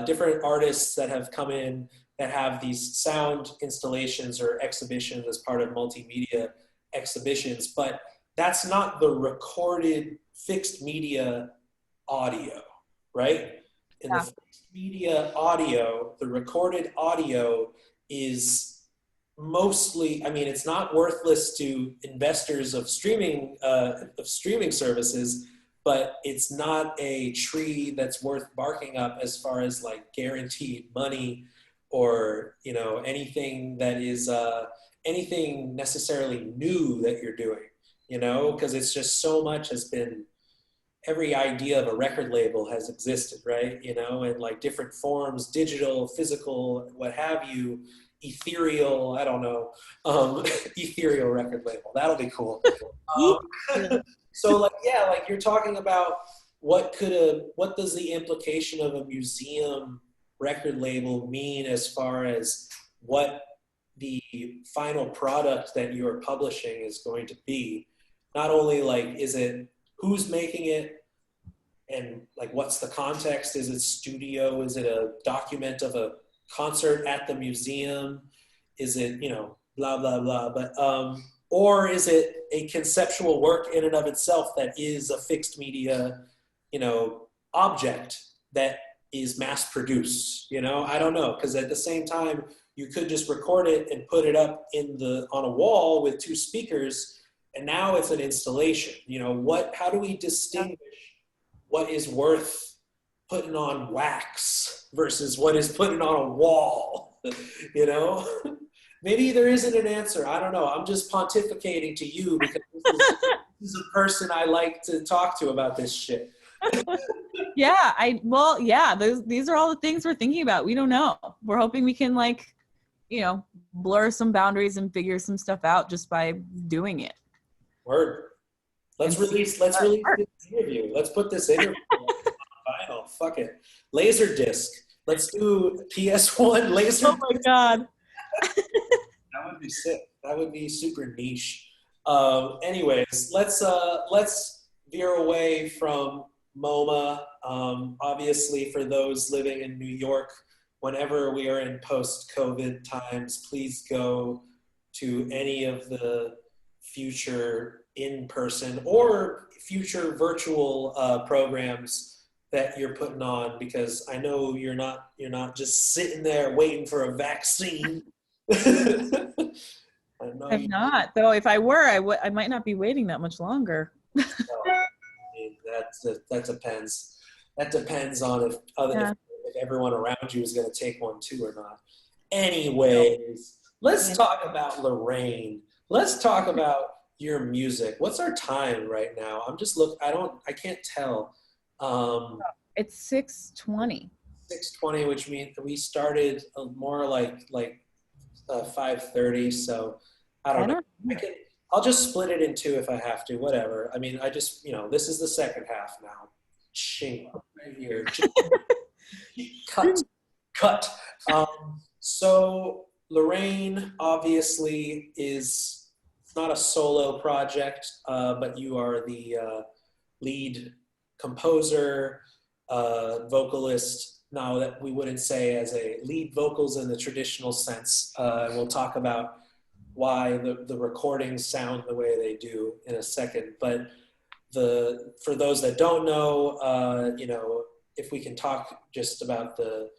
different artists that have come in that have these sound installations or exhibitions as part of multimedia exhibitions, but that's not the recorded fixed media audio, right? In the fixed media audio, the recorded audio is mostly, I mean, it's not worthless to investors of streaming services, but it's not a tree that's worth barking up as far as like guaranteed money, or, you know, anything that is anything necessarily new that you're doing, you know, because it's just so much has been, every idea of a record label has existed, right? You know, in like different forms, digital, physical, what have you, ethereal, I don't know, ethereal record label. That'll be cool. So like, yeah, like you're talking about what does the implication of a museum record label mean as far as what the final product that you're publishing is going to be? Not only like, is it who's making it, and like what's the context? Is it studio? Is it a document of a concert at the museum? Is it, you know, blah blah blah. But or is it a conceptual work in and of itself that is a fixed media, object that is mass produced? I don't know, because at the same time you could just record it and put it up on a wall with two speakers, and now it's an installation. How do we distinguish what is worth putting on wax versus what is putting on a wall? Maybe there isn't an answer. I don't know. I'm just pontificating to you because this is a person I like to talk to about this shit. These are all the things we're thinking about. We don't know. We're hoping we can blur some boundaries and figure some stuff out just by doing it. Word. Let's release this interview. Let's put this interview on vinyl. Fuck it. Laserdisc. Let's do PS1 laser. Oh my God. That would be sick. That would be super niche. Anyways, let's veer away from MoMA. Obviously, for those living in New York, whenever we are in post-COVID times, please go to any of the future in-person or future virtual programs that you're putting on, because I know you're not just sitting there waiting for a vaccine. I'm not, though. If I were, I might not be waiting that much longer. That depends. That depends on if everyone around you is going to take one too or not. Anyways, let's talk about Lorraine. Let's talk about your music. What's our time right now? I can't tell. It's 6:20. 6:20, which means we started more like 5:30. So I don't know. I'll just split it in two if I have to. Whatever. I mean, this is the second half now. Ching right here. Cut. So Lorraine obviously is not a solo project, but you are the lead composer, vocalist. Now that we wouldn't say as a lead vocals in the traditional sense. We'll talk about why the recordings sound the way they do in a second. But for those that don't know, if we can talk just about the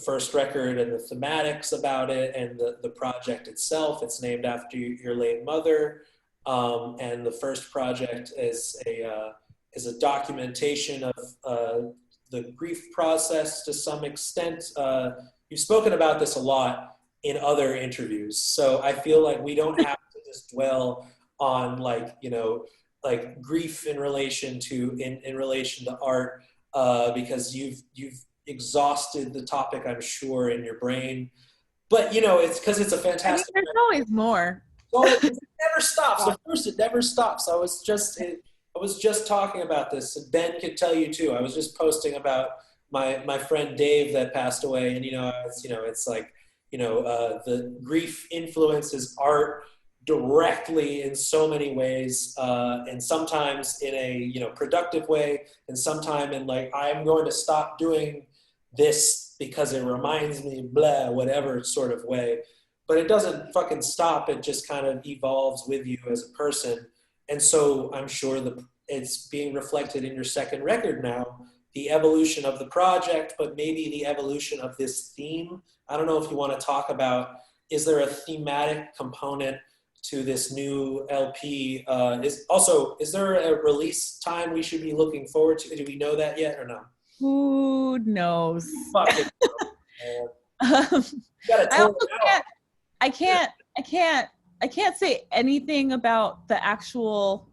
first record and the thematics about it and the project itself. It's named after your late mother, and the first project is a documentation of the grief process to some extent. You've spoken about this a lot in other interviews, so I feel like we don't have to just dwell on grief in relation to art, because you've exhausted the topic, I'm sure, in your brain. But it's because it's a fantastic. There's always more. So it never stops. Of course, it never stops. I was just talking about this, and Ben could tell you too. I was just posting about my friend Dave that passed away, and it's like the grief influences art directly in so many ways, and sometimes in a productive way, and sometimes in I'm going to stop doing this because it reminds me, blah, whatever sort of way. But it doesn't fucking stop. It just kind of evolves with you as a person. And so I'm sure it's being reflected in your second record now, the evolution of the project, but maybe the evolution of this theme. I don't know if you want to talk about, is there a thematic component to this new LP? Is there a release time we should be looking forward to? Do we know that yet or no? Who knows? Fuck it. I can't say anything about the actual.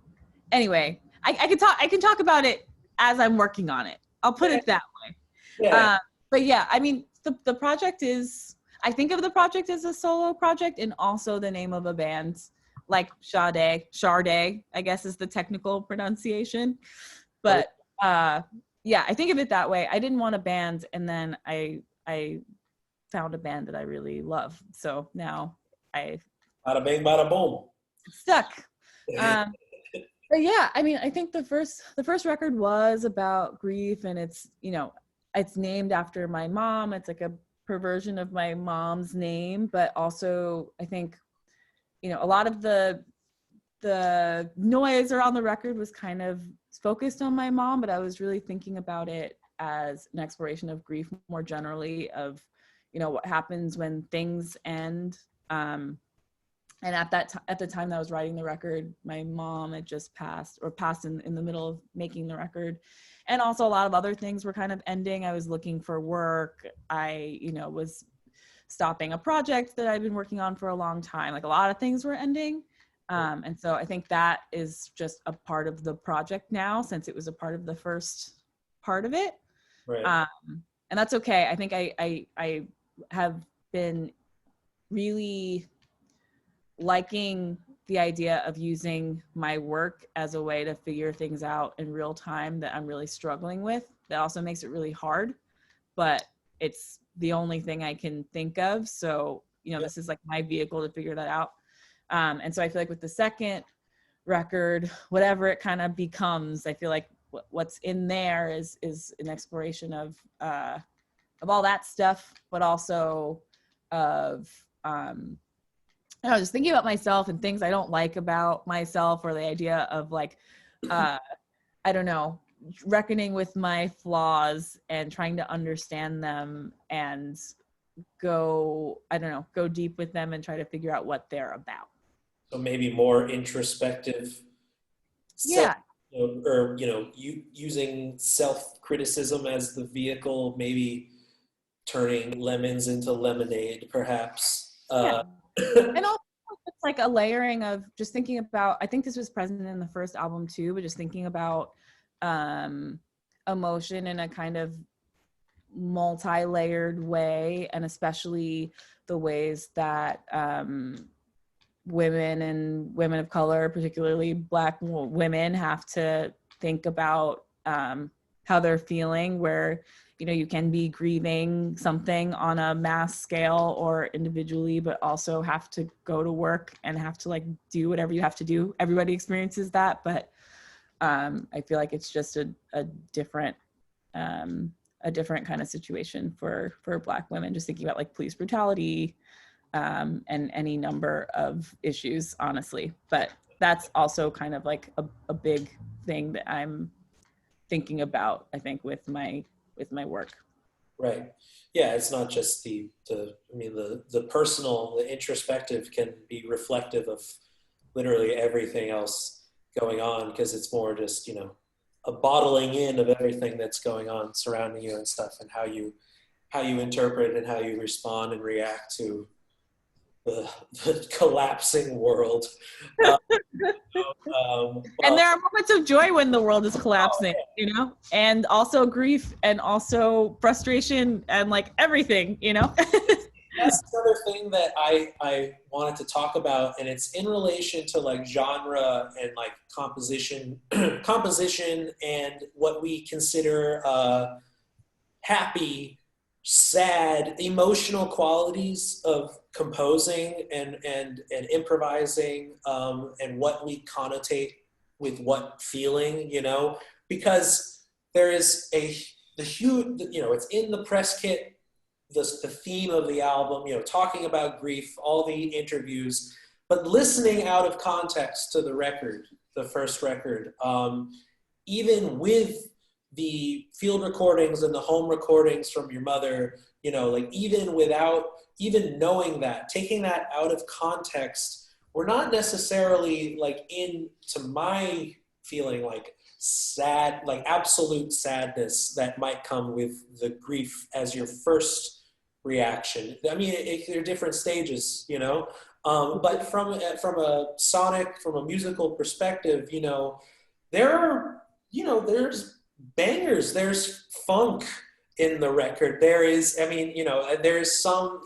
Anyway, I can talk about it as I'm working on it. I'll put it that way. Yeah. But yeah, I mean, the project is. I think of the project as a solo project, and also the name of a band, like Sade, I guess is the technical pronunciation. But yeah, I think of it that way. I didn't want a band, and then I found a band that I really love. So now Bada bing, bada boom. Stuck. But yeah, I mean, I think the first record was about grief, and it's named after my mom. It's like a perversion of my mom's name, but also I think a lot of the noise around the record was kind of focused on my mom, but I was really thinking about it as an exploration of grief more generally, of what happens when things end. And at the time that I was writing the record, my mom had just passed in the middle of making the record. And also a lot of other things were kind of ending. I was looking for work. I, was stopping a project that I'd been working on for a long time. Like, a lot of things were ending. And so I think that is just a part of the project now, since it was a part of the first part of it. Right. And that's okay. I think I have been really liking the idea of using my work as a way to figure things out in real time that I'm really struggling with. That also makes it really hard, but it's the only thing I can think of. So, this is like my vehicle to figure that out. And so I feel like with the second record, whatever it kind of becomes, I feel like what's in there is an exploration of all that stuff, but also of, I don't know, just thinking about myself and things I don't like about myself, or the idea of like, I don't know, reckoning with my flaws and trying to understand them and go deep with them and try to figure out what they're about. So maybe more introspective. Yeah. Or using self-criticism as the vehicle, maybe turning lemons into lemonade, perhaps. Yeah. And also it's like a layering of just thinking about, I think this was present in the first album too, but just thinking about emotion in a kind of multi-layered way, and especially the ways that women and women of color, particularly Black women, have to think about how they're feeling, where you can be grieving something on a mass scale or individually, but also have to go to work and have to like do whatever you have to do. Everybody experiences that, but I feel like it's just a different kind of situation for Black women, just thinking about like police brutality and any number of issues, honestly. But that's also kind of like a big thing that I'm thinking about, I think, with my work. Right. Yeah, it's not just the personal, the introspective can be reflective of literally everything else going on, because it's more just, a bottling in of everything that's going on surrounding you and stuff, and how you interpret and how you respond and react to the collapsing world. And there are moments of joy when the world is collapsing, and also grief and also frustration and like everything, That's another thing that I wanted to talk about, and it's in relation to like genre and like composition and what we consider happy, sad, emotional qualities of composing and improvising, and what we connotate with what feeling, because there is the huge, it's in the press kit, the theme of the album, talking about grief, all the interviews, but listening out of context to the record, the first record, even with the field recordings and the home recordings from your mother, like even knowing that, taking that out of context, we're not necessarily like into my feeling like sad, like absolute sadness that might come with the grief as your first reaction. I mean, there are different stages, but from a musical perspective, there are, there's bangers, there's funk in the record. There is, there's some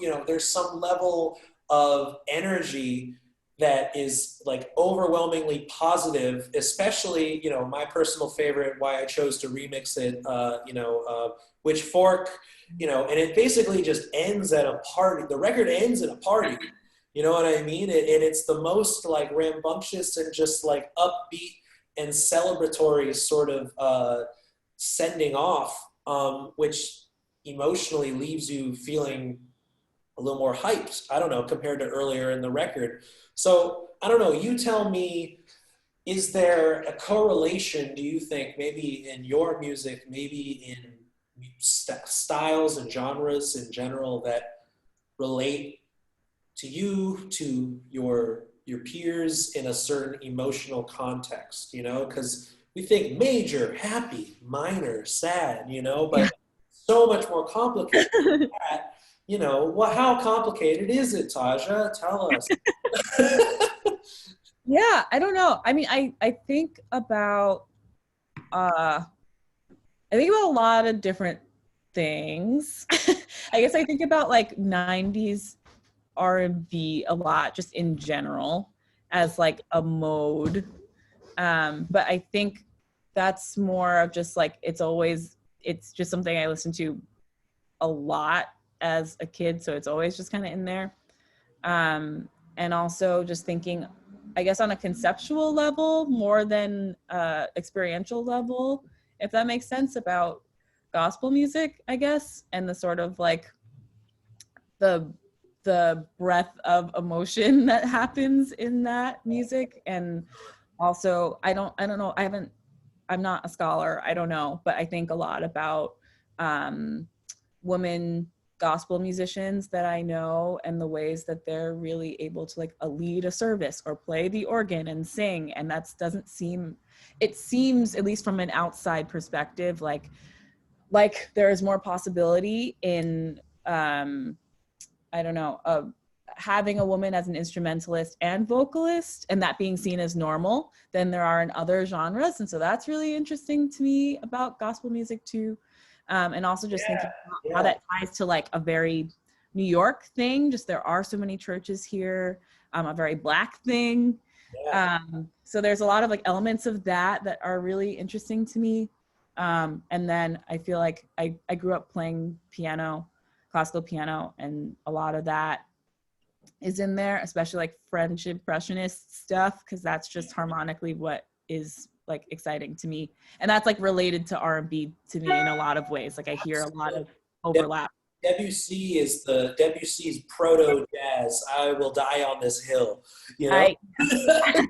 level of energy that is like overwhelmingly positive, especially, my personal favorite, why I chose to remix it, Which Fork, and it basically just ends at a party. The record ends at a party, you know what I mean? And it's the most like rambunctious and just like upbeat and celebratory sort of sending off, which emotionally leaves you feeling a little more hyped. I don't know, compared to earlier in the record. So I don't know. You tell me. Is there a correlation, do you think, maybe in your music, maybe in styles and genres in general that relate to you, to your peers in a certain emotional context, you know? Because we think major, happy, minor, sad, you know, Yeah. but so much more complicated than that. You know, how complicated is it, Taja? Tell us. Yeah, I don't know. I mean, I think about a lot of different things. I guess I think about like 90s R&B a lot just in general as like a mode. But I think that's more of just like it's just something I listen to a lot as a kid, so it's always just kind of in there. And also just thinking, I guess, on a conceptual level more than experiential level, if that makes sense, about gospel music, I guess, and the sort of like the breadth of emotion that happens in that music. And also I don't know, I'm not a scholar, I don't know, but I think a lot about um women gospel musicians that I know and the ways that they're really able to like lead a service or play the organ and sing. And that doesn't seem, it seems, at least from an outside perspective, like there is more possibility in I don't know, having a woman as an instrumentalist and vocalist and that being seen as normal than there are in other genres. And so that's really interesting to me about gospel music too. And also just Yeah, thinking about how yeah, that ties to like a very New York thing. Just there are so many churches here, a very Black thing. yeah. So there's a lot of like elements of that are really interesting to me. And then I feel like I grew up playing piano, classical piano, and a lot of that is in there, especially like French impressionist stuff, because that's just harmonically what is like exciting to me. And that's like related to R&B to me in a lot of ways. Like I hear a lot of overlap. Debussy's proto jazz. I will die on this hill, you know. I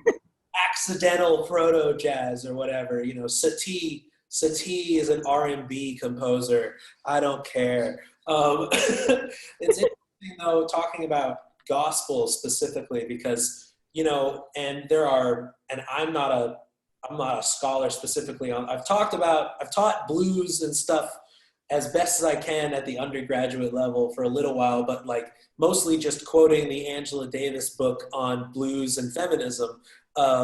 Accidental proto jazz or whatever. You know, Satie is an R&B composer. I don't care. It's interesting though talking about gospel specifically because you know, and there are, and I'm not a scholar specifically on. I've taught blues and stuff as best as I can at the undergraduate level for a little while, but like mostly just quoting the Angela Davis book on blues and feminism,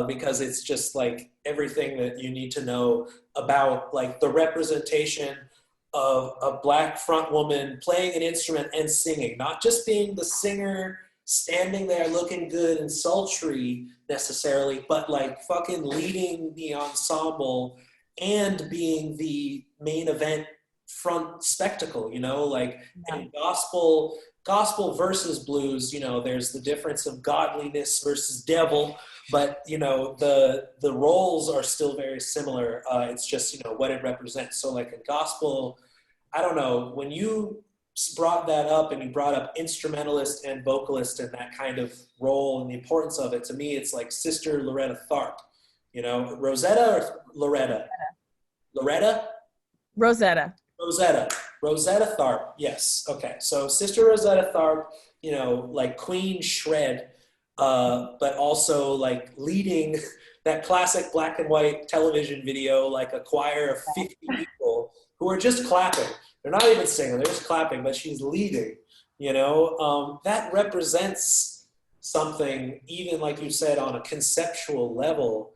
because it's just like everything that you need to know about like the representation of a Black front woman playing an instrument and singing, not just being the singer standing there looking good and sultry necessarily, but like fucking leading the ensemble and being the main event front spectacle, you know, like yeah, in gospel versus blues, you know, there's the difference of godliness versus devil, but you know, the roles are still very similar. It's just, you know, what it represents. So like in gospel, I don't know, when you brought that up and you brought up instrumentalist and vocalist and that kind of role and the importance of it, to me it's like Sister Loretta Tharpe, you know, Rosetta or Loretta? Loretta? Rosetta. Rosetta. Rosetta Tharpe. Yes. Okay. So Sister Rosetta Tharpe, you know, like Queen Shred, but also like leading that classic black and white television video, like a choir of 50 people who are just clapping. They're not even singing, they're just clapping, but she's leading, you know, that represents something, even like you said, on a conceptual level,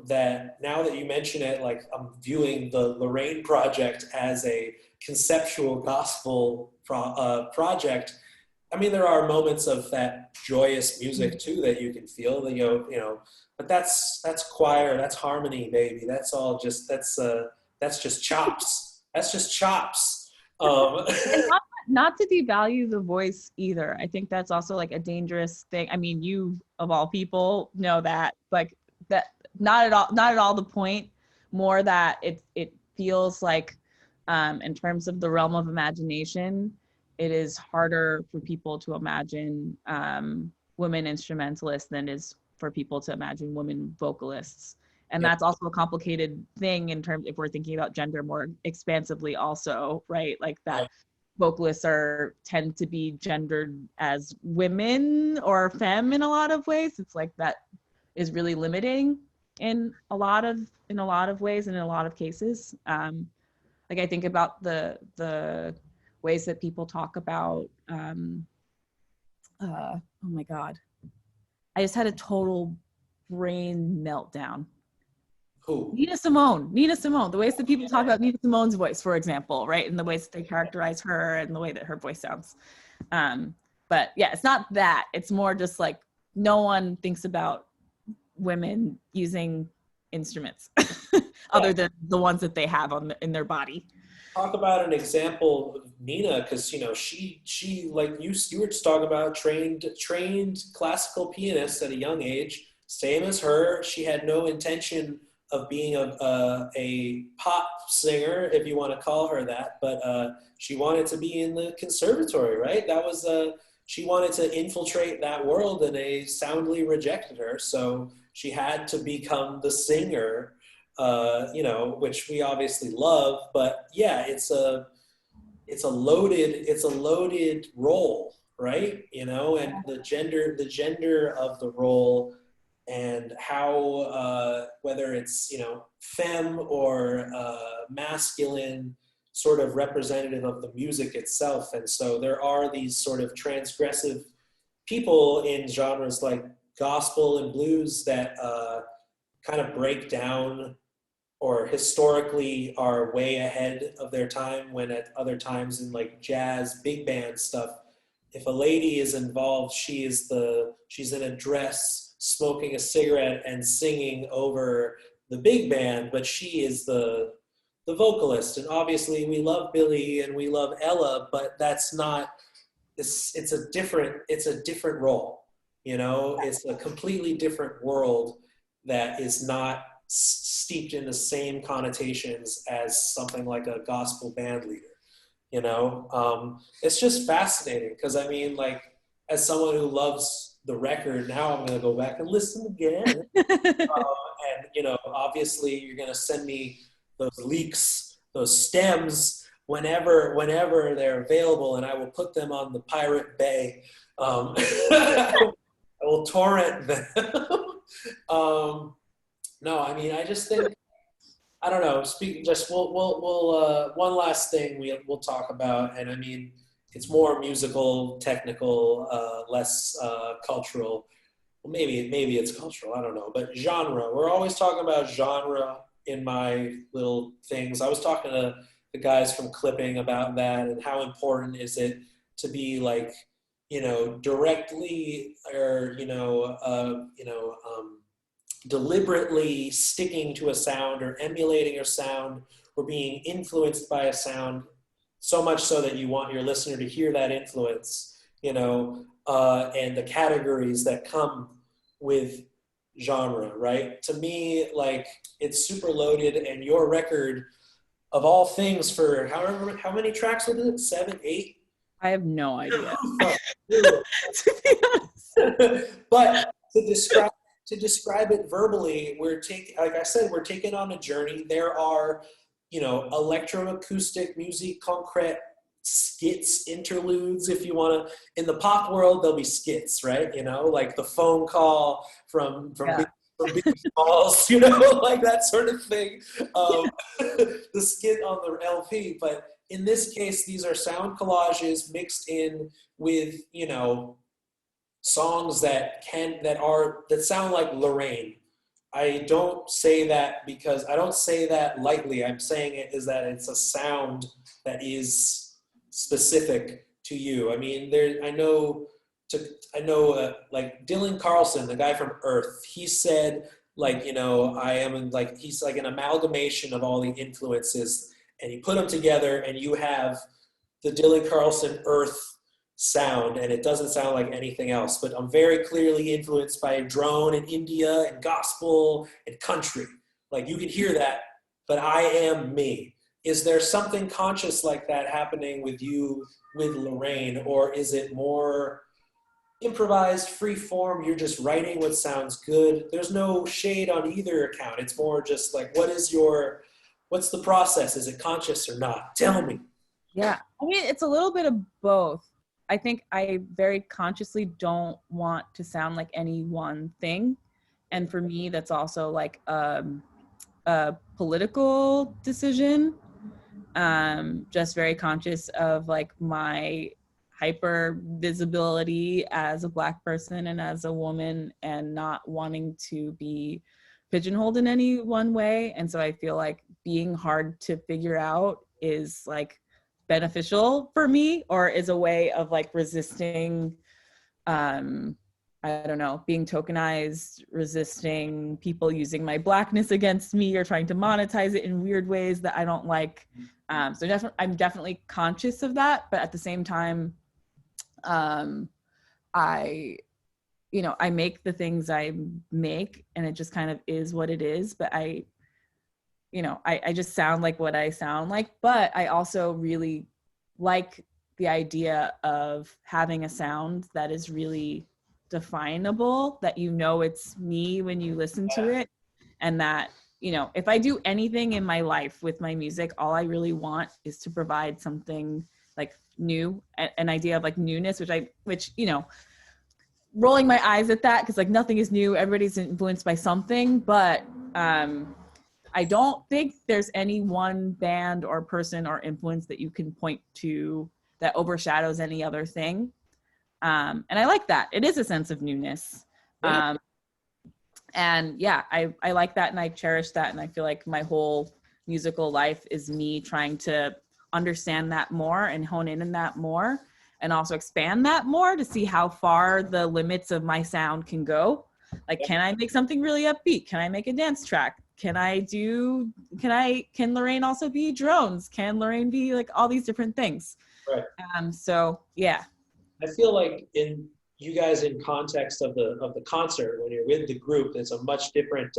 that now that you mention it, like I'm viewing the Lorraine Project as a conceptual gospel project. I mean, there are moments of that joyous music too that you can feel. That you know, but that's choir, that's harmony, baby. That's all just that's just chops. That's just chops. Um, And not to devalue the voice either. I think that's also like a dangerous thing. I mean, you of all people know that, like that not at all the point. More that it feels like, in terms of the realm of imagination, it is harder for people to imagine women instrumentalists than it is for people to imagine women vocalists. And Yep. that's also a complicated thing in terms, if we're thinking about gender more expansively also, right? Like that Right. vocalists tend to be gendered as women or femme in a lot of ways. It's like that is really limiting in a lot of ways and in a lot of cases. Like I think about the ways that people talk about oh my god, I just had a total brain meltdown. Who? Nina Simone, the ways that people talk about Nina Simone's voice, for example, right? And the ways that they characterize her and the way that her voice sounds. But yeah, it's not that. It's more just like no one thinks about women using instruments other than the ones that they have in their body. Talk about an example of Nina, because she like you were just talking about trained classical pianist at a young age, same as her. She had no intention of being a pop singer, if you want to call her that, but she wanted to be in the conservatory, right? That was she wanted to infiltrate that world, and they soundly rejected her, so she had to become the singer. Which we obviously love, but yeah, it's a loaded role, right? And the gender of the role, and how whether it's femme or masculine, sort of representative of the music itself. And so there are these sort of transgressive people in genres like gospel and blues that kind of break down, or historically are way ahead of their time, when at other times in like jazz, big band stuff, if a lady is involved, she's in a dress, smoking a cigarette and singing over the big band, but she is the vocalist. And obviously we love Billy and we love Ella, but that's not, it's a different role. It's a completely different world that is not steeped in the same connotations as something like a gospel band leader. It's just fascinating, because I mean, like, as someone who loves the record, now I'm going to go back and listen again. And obviously you're going to send me those leaks, those stems, whenever they're available, and I will put them on the Pirate Bay. I will torrent them. No, I mean, I just think, I don't know. Speaking, just we'll one last thing we'll talk about, and I mean, it's more musical, technical, less cultural. Well, maybe it's cultural. I don't know, but genre. We're always talking about genre in my little things. I was talking to the guys from Clipping about that, and how important is it to be like, directly, or deliberately sticking to a sound or emulating a sound or being influenced by a sound, so much so that you want your listener to hear that influence, and the categories that come with genre, right? To me, like, it's super loaded, and your record, of all things, for how many tracks was it? 7, 8? I have no idea. To be honest. But to describe it verbally, like I said, we're taking on a journey. There are, electroacoustic music, concrete skits, interludes, if you want to. In the pop world, there'll be skits, right? Like the phone call from Big Balls, like that sort of thing. The skit on the LP, but in this case, these are sound collages mixed in with, songs that sound like Lorraine. I don't say that because I don't say that lightly. I'm saying it is that it's a sound that is specific to you. I mean, I know like Dylan Carlson, the guy from Earth. He said, like, he's like an amalgamation of all the influences, and you put them together, and you have the Dylan Carlson Earth sound, and it doesn't sound like anything else. But I'm very clearly influenced by drone and India and gospel and country. Like, you can hear that, but I am me. is there something conscious like that happening with you with Lorraine, or is it more improvised, free form? You're just writing what sounds good. There's no shade on either account. It's more just like, what's the process? Is it conscious or not? Tell me. Yeah. I mean, it's a little bit of both. I think I very consciously don't want to sound like any one thing. And for me, that's also like a political decision. Just very conscious of like my hyper visibility as a Black person and as a woman, and not wanting to be pigeonholed in any one way. And so I feel like being hard to figure out is like beneficial for me, or is a way of like resisting I don't know, being tokenized, resisting people using my Blackness against me or trying to monetize it in weird ways that I don't like. I'm definitely conscious of that, but at the same time, I make the things I make, and it just kind of is what it is. But I just sound like what I sound like. But I also really like the idea of having a sound that is really definable, that it's me when you listen to it. And that, if I do anything in my life with my music, all I really want is to provide something like new, an idea of like newness, which rolling my eyes at that, because like nothing is new, everybody's influenced by something. But I don't think there's any one band or person or influence that you can point to that overshadows any other thing. And I like that. It is a sense of newness. And yeah, I like that, and I cherish that. And I feel like my whole musical life is me trying to understand that more and hone in on that more, and also expand that more to see how far the limits of my sound can go. Like, can I make something really upbeat? Can I make a dance track? Can Lorraine also be drones? Can Lorraine be like all these different things? Right. So yeah. I feel like you guys in context of the concert, when you're with the group, it's a much different,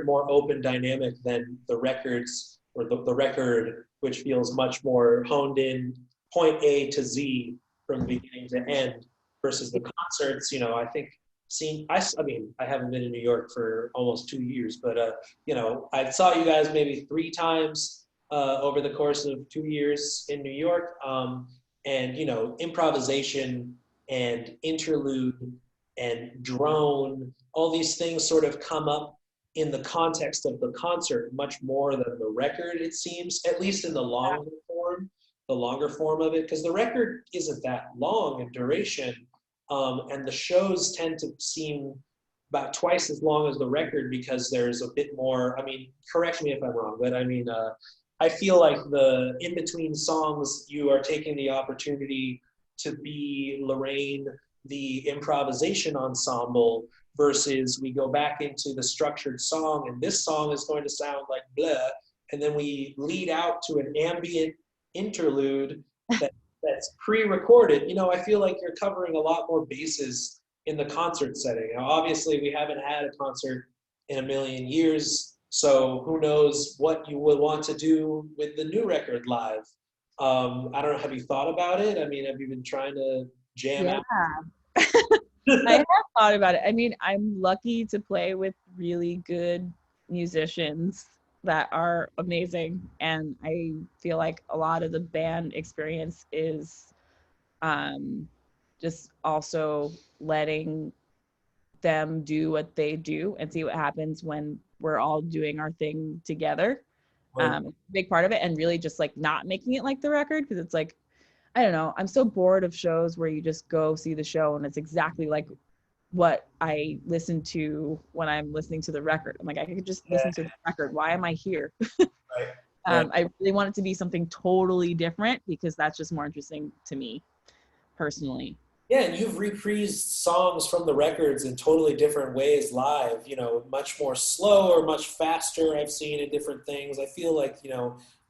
more open dynamic than the records, or the record, which feels much more honed in, point A to Z from beginning to end, versus the concerts. I think I haven't been in New York for almost 2 years, but I saw you guys maybe 3 times over the course of 2 years in New York. And improvisation and interlude and drone, all these things sort of come up in the context of the concert much more than the record, it seems, at least in the longer form of it, because the record isn't that long in duration, and the shows tend to seem about twice as long as the record, because there's a bit more, correct me if I'm wrong, but I feel like the in-between songs, you are taking the opportunity to be Lorraine, the improvisation ensemble, versus we go back into the structured song, and this song is going to sound like blah, and then we lead out to an ambient interlude that's pre-recorded. I feel like you're covering a lot more bases in the concert setting. Now, obviously, we haven't had a concert in a million years, so who knows what you would want to do with the new record live. I don't know, have you thought about it? Have you been trying to jam out? I have thought about it. I'm lucky to play with really good musicians that are amazing. And I feel like a lot of the band experience is just also letting them do what they do and see what happens when we're all doing our thing together. Right. Big part of it, and really just like not making it like the record, because it's like, I don't know, I'm so bored of shows where you just go see the show and it's exactly like what I listen to when I'm listening to the record. I'm like, I could just listen to the record. Why am I here? Right. I really want it to be something totally different, because that's just more interesting to me personally. Yeah, and you've reprised songs from the records in totally different ways live, much more slow or much faster, I've seen in different things. I feel like,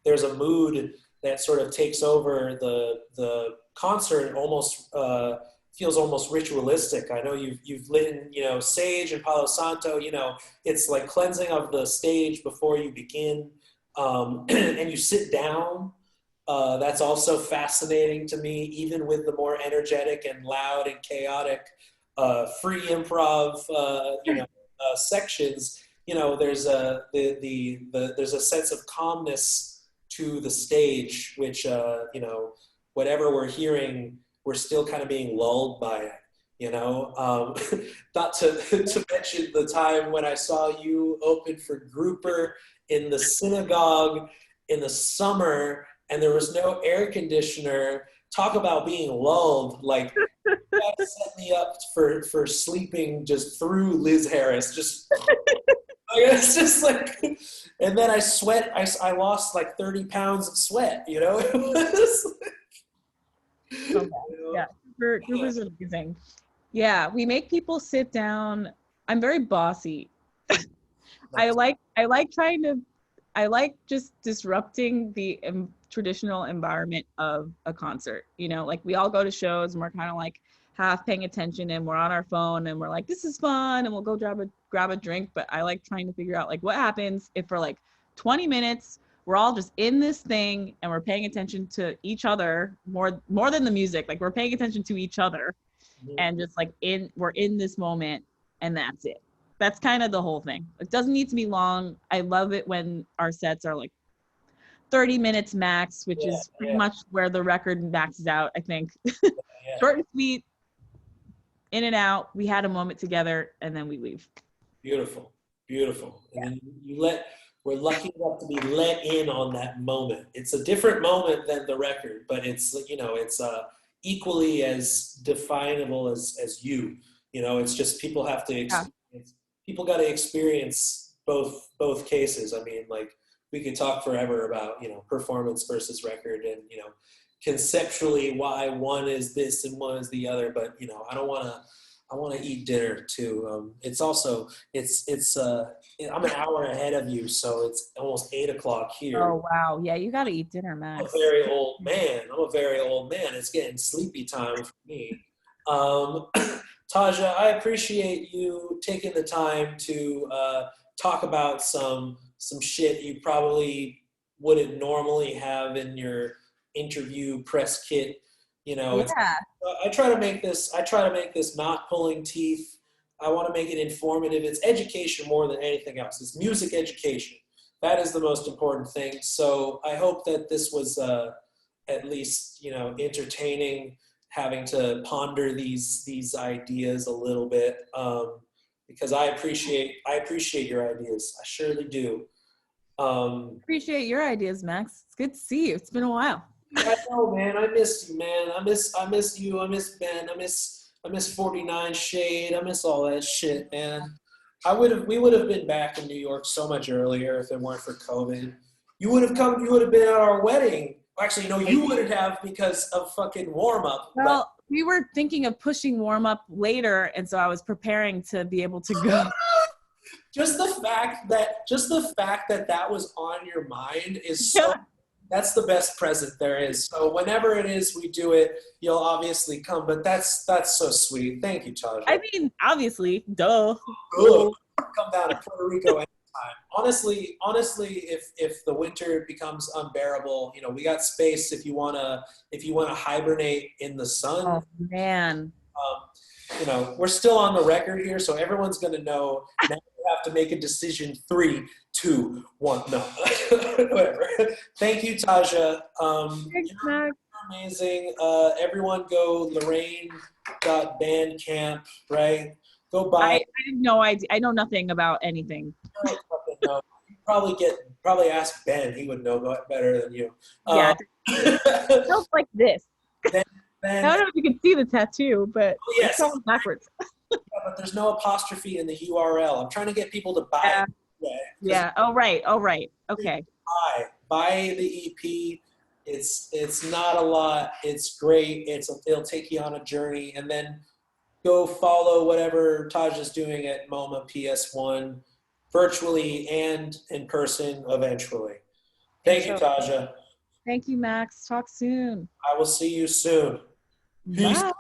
there's a mood that sort of takes over the concert, almost feels almost ritualistic. I know you've lit in, sage and Palo Santo, it's like cleansing of the stage before you begin. and you sit down. That's also fascinating to me, even with the more energetic and loud and chaotic free improv, sections. There's there's a sense of calmness to the stage, which whatever we're hearing, we're still kind of being lulled by it. Not to mention the time when I saw you open for Grouper in the synagogue in the summer, and there was no air conditioner. Talk about being lulled. Like, that set me up for sleeping just through Liz Harris. It's just like, and then I sweat. I lost like 30 pounds of sweat. It was Okay. Yeah, Gruber's amazing. Yeah, we make people sit down. I'm very bossy. I like just disrupting the traditional environment of a concert. Like we all go to shows and we're kind of like half paying attention and we're on our phone and we're like, this is fun, and we'll go grab a drink. But I like trying to figure out like what happens if for like 20 minutes we're all just in this thing and we're paying attention to each other more than the music. Like we're paying attention to each other and just like we're in this moment, and that's it. That's kind of the whole thing. It doesn't need to be long. I love it when our sets are like 30 minutes max, which is pretty much where the record maxes out, I think. Short and sweet, in and out. We had a moment together, and then we leave. Beautiful. And then we're lucky enough to be let in on that moment. It's a different moment than the record, but it's equally as definable as you. It's just people have to experience. People got to experience both cases. I mean, like, we could talk forever about performance versus record, and conceptually why one is this and one is the other. But I want to eat dinner too. It's also I'm an hour ahead of you, so it's almost 8:00 here. Oh wow, yeah, you got to eat dinner, Max. I'm a very old man. It's getting sleepy time for me. Taja, I appreciate you taking the time to talk about some shit you probably wouldn't normally have in your interview press kit. I try to make this not pulling teeth. I want to make it informative. It's education more than anything else. It's music education. That is the most important thing. So I hope that this was at least entertaining, having to ponder these ideas a little bit, because I appreciate your ideas. I surely do. Appreciate your ideas, Max. It's good to see you. It's been a while. I know, man. I miss you, man. I miss you. I miss Ben. I miss 49 Shade. I miss all that shit, man. We would have been back in New York so much earlier if it weren't for COVID. You would have been at our wedding. Actually, no, you wouldn't have because of fucking warm up. Well, we were thinking of pushing warm up later, and so I was preparing to be able to go. Just the fact that was on your mind is so. That's the best present there is. So whenever it is we do it, you'll obviously come. But that's so sweet. Thank you, Taja. I mean, obviously, duh. Come down to Puerto Rico anytime. Honestly, if the winter becomes unbearable, we got space if you wanna hibernate in the sun. Oh man. We're still on the record here, so everyone's gonna know. Now you have to make a decision. 3, 2, 1. No, whatever. Thank you, Taja. You're amazing. Everyone go Lorraine.bandcamp, right? Go buy. I have no idea. I know nothing about anything. You probably ask Ben. He would know better than you. Yeah. It feels like this. Ben, I don't know if you can see the tattoo, but it's going backwards. Yeah, but there's no apostrophe in the URL. I'm trying to get people to buy it. Yeah. Oh right. Okay. Buy the EP. It's not a lot. It's great. It'll take you on a journey, and then go follow whatever Taja's doing at MoMA PS1, virtually and in person eventually. Thank you, Taja. Thank you, Max. Talk soon. I will see you soon. Peace. Bye.